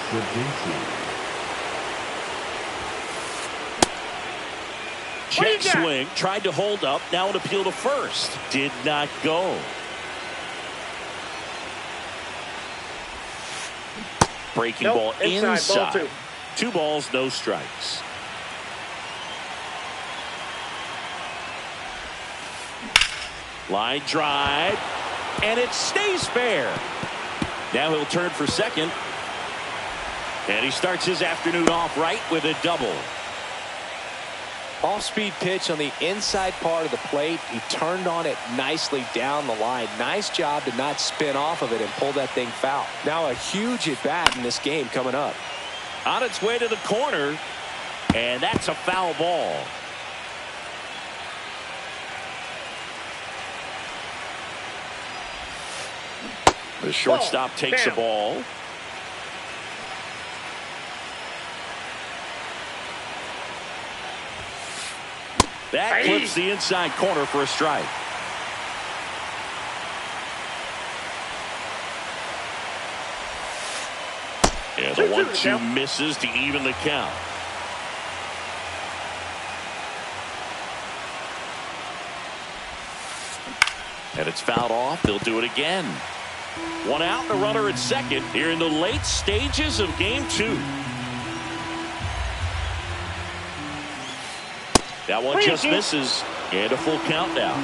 Sedinski. Check swing. Tried to hold up. Now an appeal to first. Did not go. Breaking ball inside. Ball 2 balls, no strikes. Line drive, and it stays fair. Now he'll turn for second. And he starts his afternoon off right with a double. Off-speed pitch on the inside part of the plate. He turned on it nicely down the line. Nice job to not spin off of it and pull that thing foul. Now a huge at-bat in this game coming up. On its way to the corner, and that's a foul ball. The shortstop takes the ball. That clips the inside corner for a strike. And the 1-2 misses to even the count. And it's fouled off. They'll do it again. 1 out and a runner at second here in the late stages of game 2. That one just misses, and a full count now.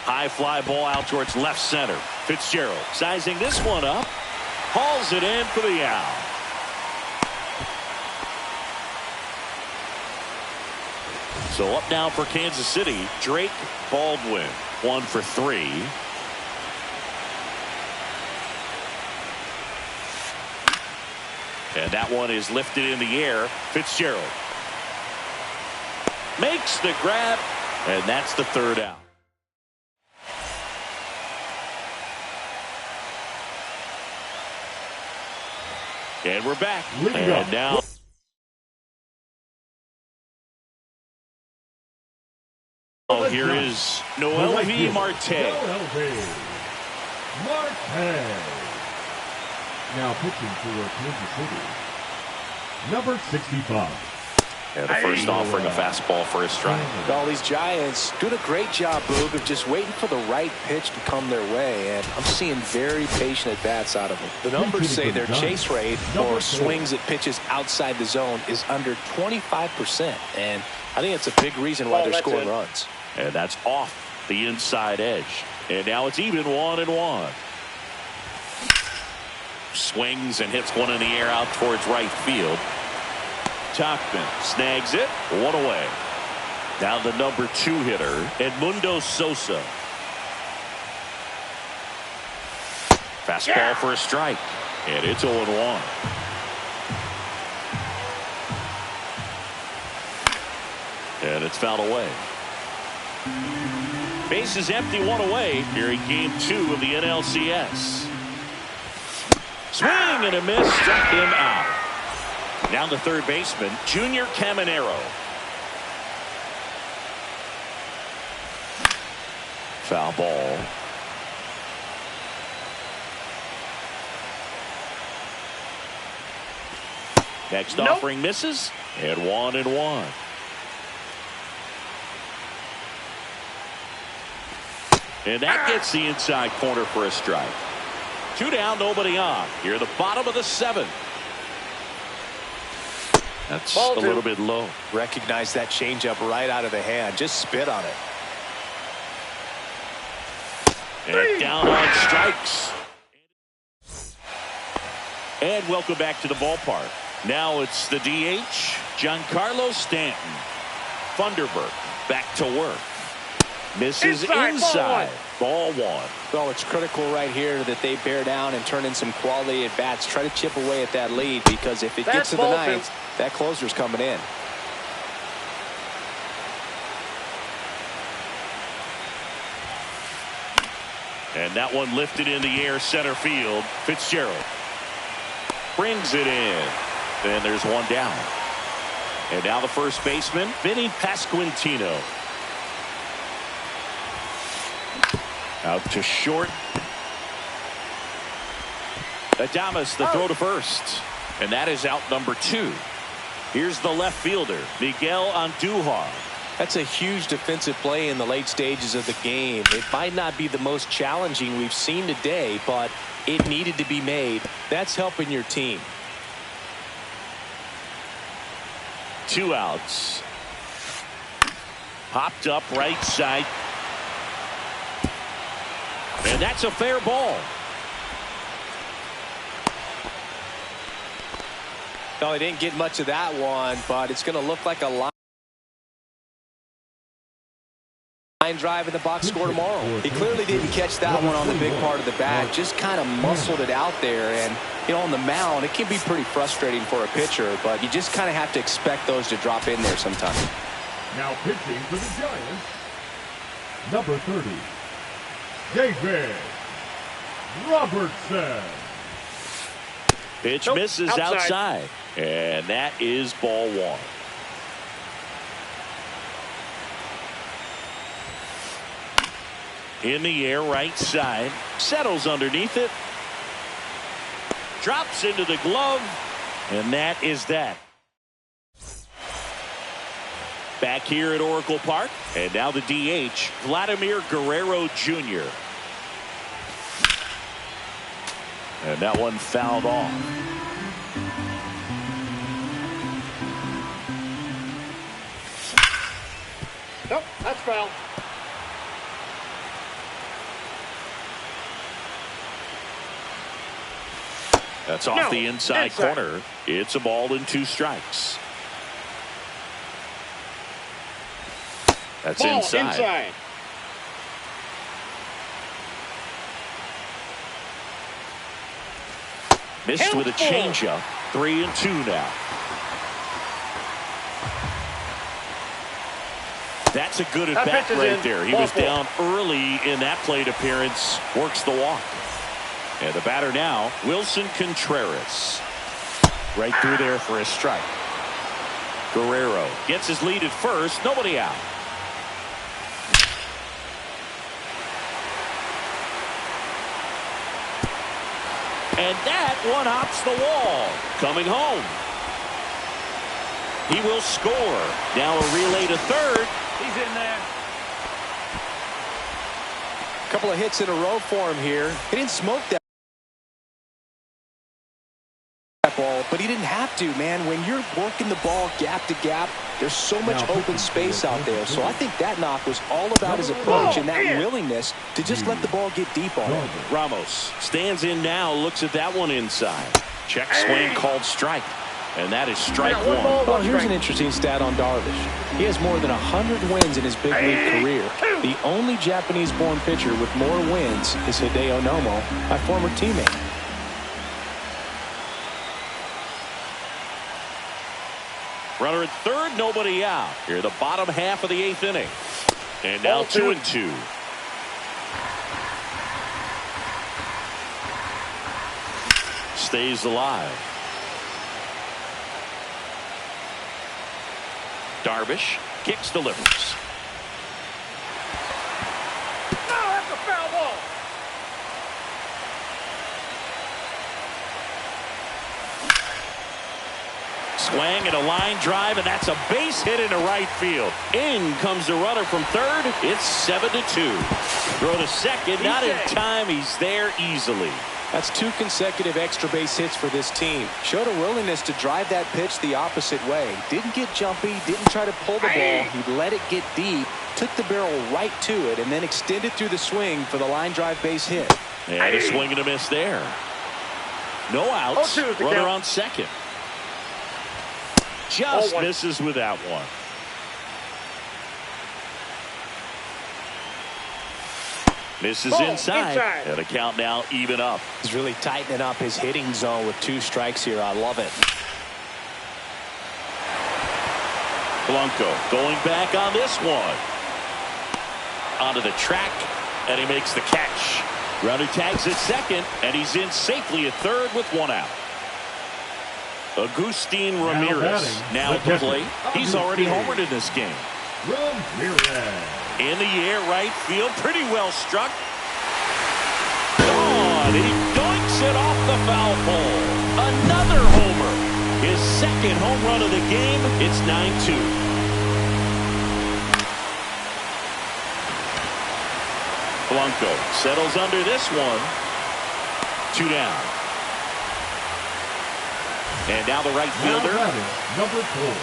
High fly ball out towards left center. Fitzgerald sizing this one up. Hauls it in for the out. So up now for Kansas City, Drake Baldwin. 1 for 3. And that one is lifted in the air. Fitzgerald makes the grab, and that's the 3rd out. And we're back. And now here is MLB Marte. Now pitching for Kansas City, number 65. And the first offering a fastball for a strike. All these Giants doing a great job, Boog, of just waiting for the right pitch to come their way, and I'm seeing very patient at-bats out of them. The numbers say their chase rate or swings at pitches outside the zone is under 25%, and I think it's a big reason why they're scoring runs. And that's off the inside edge. And now it's even 1-1. Swings and hits one in the air out towards right field. Tachman snags it. 1 away. Now the number 2 hitter, Edmundo Sosa. Fastball for a strike. And it's 0-1. And it's fouled away. Base is empty, one away here in game 2 of the NLCS. Swing and a miss, struck him out. Now the third baseman, Junior Caminero. Foul ball. Next offering misses, and 1-1. And that gets the inside corner for a strike. 2 down, nobody on. Here, the bottom of the 7th. That's a little bit low. Recognize that changeup right out of the hand. Just spit on it. And down on strikes. And welcome back to the ballpark. Now it's the DH, Giancarlo Stanton. Thunderbird back to work. Misses inside. Ball 1. Well, it's critical right here that they bear down and turn in some quality at bats. Try to chip away at that lead, because if it gets to the ninth, that closer's coming in. And that one lifted in the air, center field. Fitzgerald brings it in. And there's one down. And now the first baseman, Vinny Pasquantino. Out to short. Adames, the throw to first. And that is out number 2. Here's the left fielder, Miguel Andujar. That's a huge defensive play in the late stages of the game. It might not be the most challenging we've seen today, but it needed to be made. That's helping your team. 2 outs. Popped up right side. And that's a fair ball. No, he didn't get much of that one, but it's going to look like a line drive in the box score tomorrow. He clearly didn't catch that one on the big part of the bat. Just kind of muscled it out there. And, you know, on the mound, it can be pretty frustrating for a pitcher, but you just kind of have to expect those to drop in there sometime. Now pitching for the Giants, number 30, David Robertson. Pitch misses outside. And that is ball 1. In the air, right side. Settles underneath it. Drops into the glove. And that is that. Back here at Oracle Park. And now the DH, Vladimir Guerrero Jr. And that one fouled off. Nope, that's foul. That's off the inside corner. It's a ball and 2 strikes. That's inside. Missed with a changeup. 3-2 now. That's a good at bat right there. He was down early in that plate appearance. Works the walk. And the batter now, Wilson Contreras. Right through there for a strike. Guerrero gets his lead at first. Nobody out. And that one hops the wall. Coming home. He will score. Now a relay to third. He's in there. A couple of hits in a row for him here. He didn't smoke that ball, but he didn't have to, man. When you're working the ball gap to gap, there's so much open space out there. So I think that knock was all about his approach and that willingness to just let the ball get deep on him. Ramos stands in now, looks at that one inside. Check swing called strike. And that is strike 1. Well, here's an interesting stat on Darvish. He has more than 100 wins in his big league career. The only Japanese-born pitcher with more wins is Hideo Nomo, my former teammate. Runner at third, nobody out. Here, the bottom half of the 8th inning. And now 2-2. Stays alive. Darvish kicks, delivers. That's a foul ball. Swing and a line drive, and that's a base hit into right field. In comes the runner from third. It's 7-2. Throw to second, not in time. He's there easily. That's 2 consecutive extra base hits for this team. Showed a willingness to drive that pitch the opposite way. Didn't get jumpy, didn't try to pull the ball. He let it get deep, took the barrel right to it, and then extended through the swing for the line drive base hit. And a swing and a miss there. No outs. Runner on second. Just misses with that one. Misses inside. And the count now even up. He's really tightening up his hitting zone with 2 strikes here. I love it. Blanco going back on this one. Onto the track, and he makes the catch. Runner tags at second, and he's in safely at third with 1 out. Agustin Ramirez now at the plate. He's already homered in this game. In the air, right field, pretty well struck. Oh, and he doinks it off the foul pole. Another homer. His second home run of the game. It's 9-2. Blanco settles under this one. 2 down. And now the right fielder. Number 4.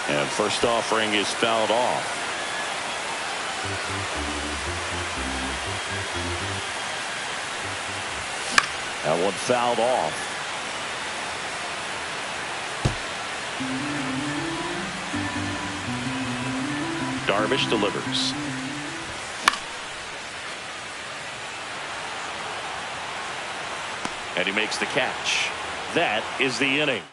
And first offering is fouled off. That one fouled off. Darvish delivers. And he makes the catch. That is the inning.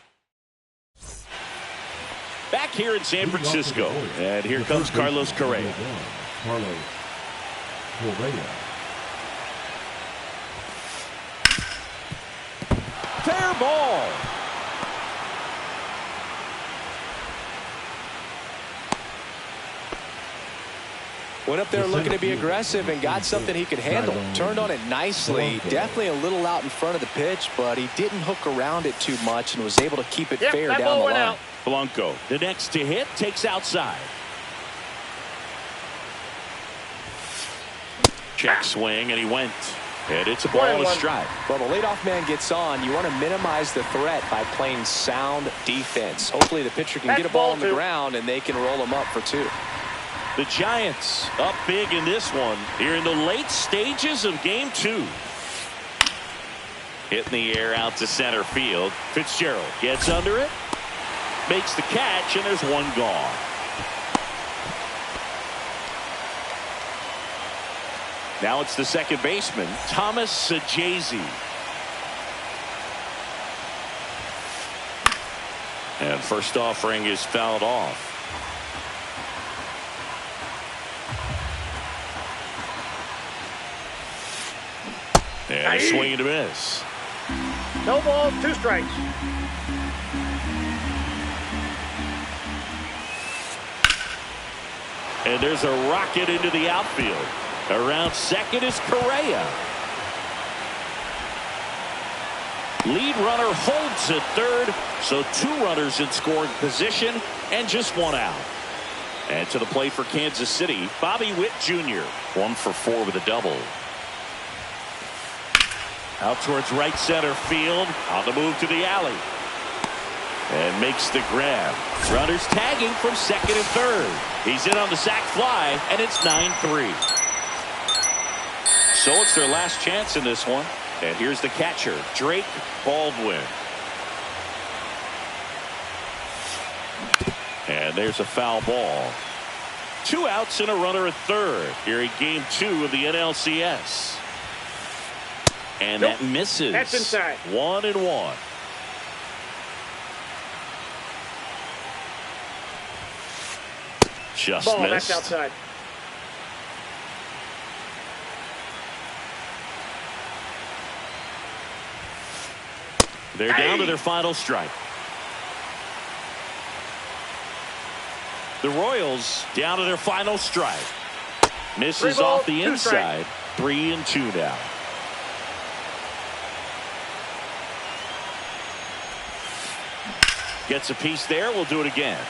Back here in San Francisco. And here comes Carlos Correa. Fair ball. Went up there looking to be aggressive and got something he could handle. Turned on it nicely. Definitely a little out in front of the pitch, but he didn't hook around it too much and was able to keep it fair down the line. Blanco, the next to hit, takes outside. Check swing, and he went. And it's a ball and a strike. Well, the leadoff man gets on. You want to minimize the threat by playing sound defense. Hopefully the pitcher can get a ball on the ground and they can roll him up for 2. The Giants up big in this one here in the late stages of game 2. Hitting the air out to center field. Fitzgerald gets under it, makes the catch, and there's one gone. Now it's the second baseman, Thomas Sajazi. And first offering is fouled off. And a swing and a miss. No balls, 2 strikes. And there's a rocket into the outfield. Around second is Correa. Lead runner holds at third, so 2 runners in scoring position and just 1 out. And to the plate for Kansas City, Bobby Witt Jr. 1 for 4 with a double. Out towards right center field, on the move to the alley. And makes the grab. Runners tagging from second and third. He's in on the sac fly, and it's 9-3. So it's their last chance in this one. And here's the catcher, Drake Baldwin. And there's a foul ball. 2 outs and a runner at third here in game 2 of the NLCS. And that misses. That's inside. 1-1. Just Ball, missed. that's outside. They're down to their final strike. The Royals down to their final strike. Misses 3 balls, off the 2 inside. strikes. 3-2 now. Gets a piece there. We'll do it again.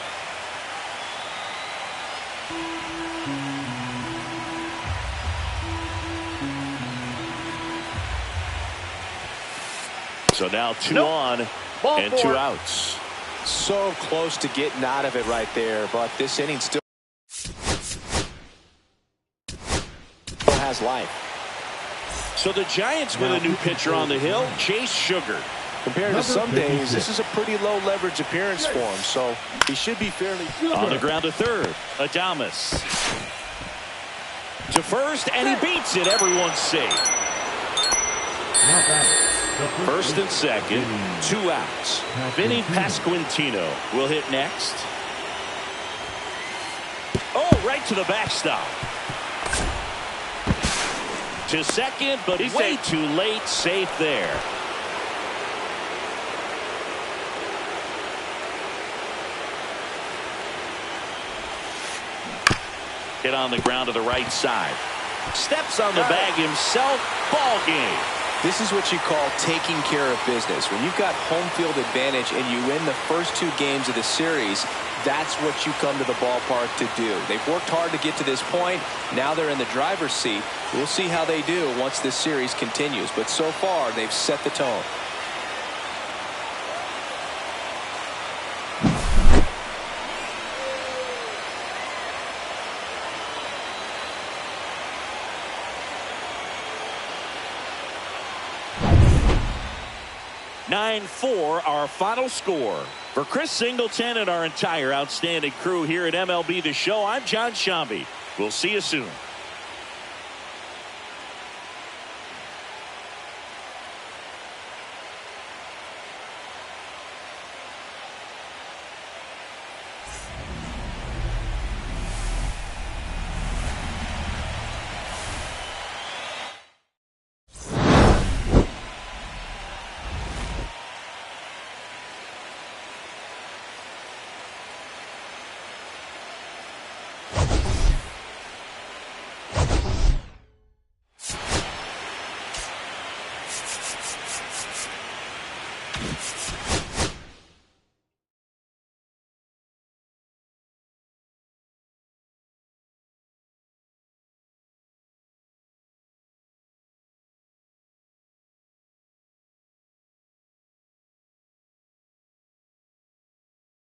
So now 2 on Ball and 4. 2 outs. So close to getting out of it right there, but this inning still has life. So the Giants with a new pitcher on the hill, Chase Sugar. Compared to some days, this is a pretty low leverage appearance for him, so he should be fairly On the ground to third, Adames. To first, and he beats it. Everyone's safe. Knock out. First and second, 2 outs. Vinny Pasquantino will hit next. Oh, right to the backstop. To second, but He's way safe. too late. Safe there. Hit on the ground to the right side. Steps on the bag himself. Ball game. This is what you call taking care of business. When you've got home field advantage and you win the first 2 games of the series, that's what you come to the ballpark to do. They've worked hard to get to this point. Now they're in the driver's seat. We'll see how they do once this series continues. But so far, they've set the tone. (9-4) our final score. For Chris Singleton and our entire outstanding crew here at MLB The Show, I'm John Shambi. We'll see you soon.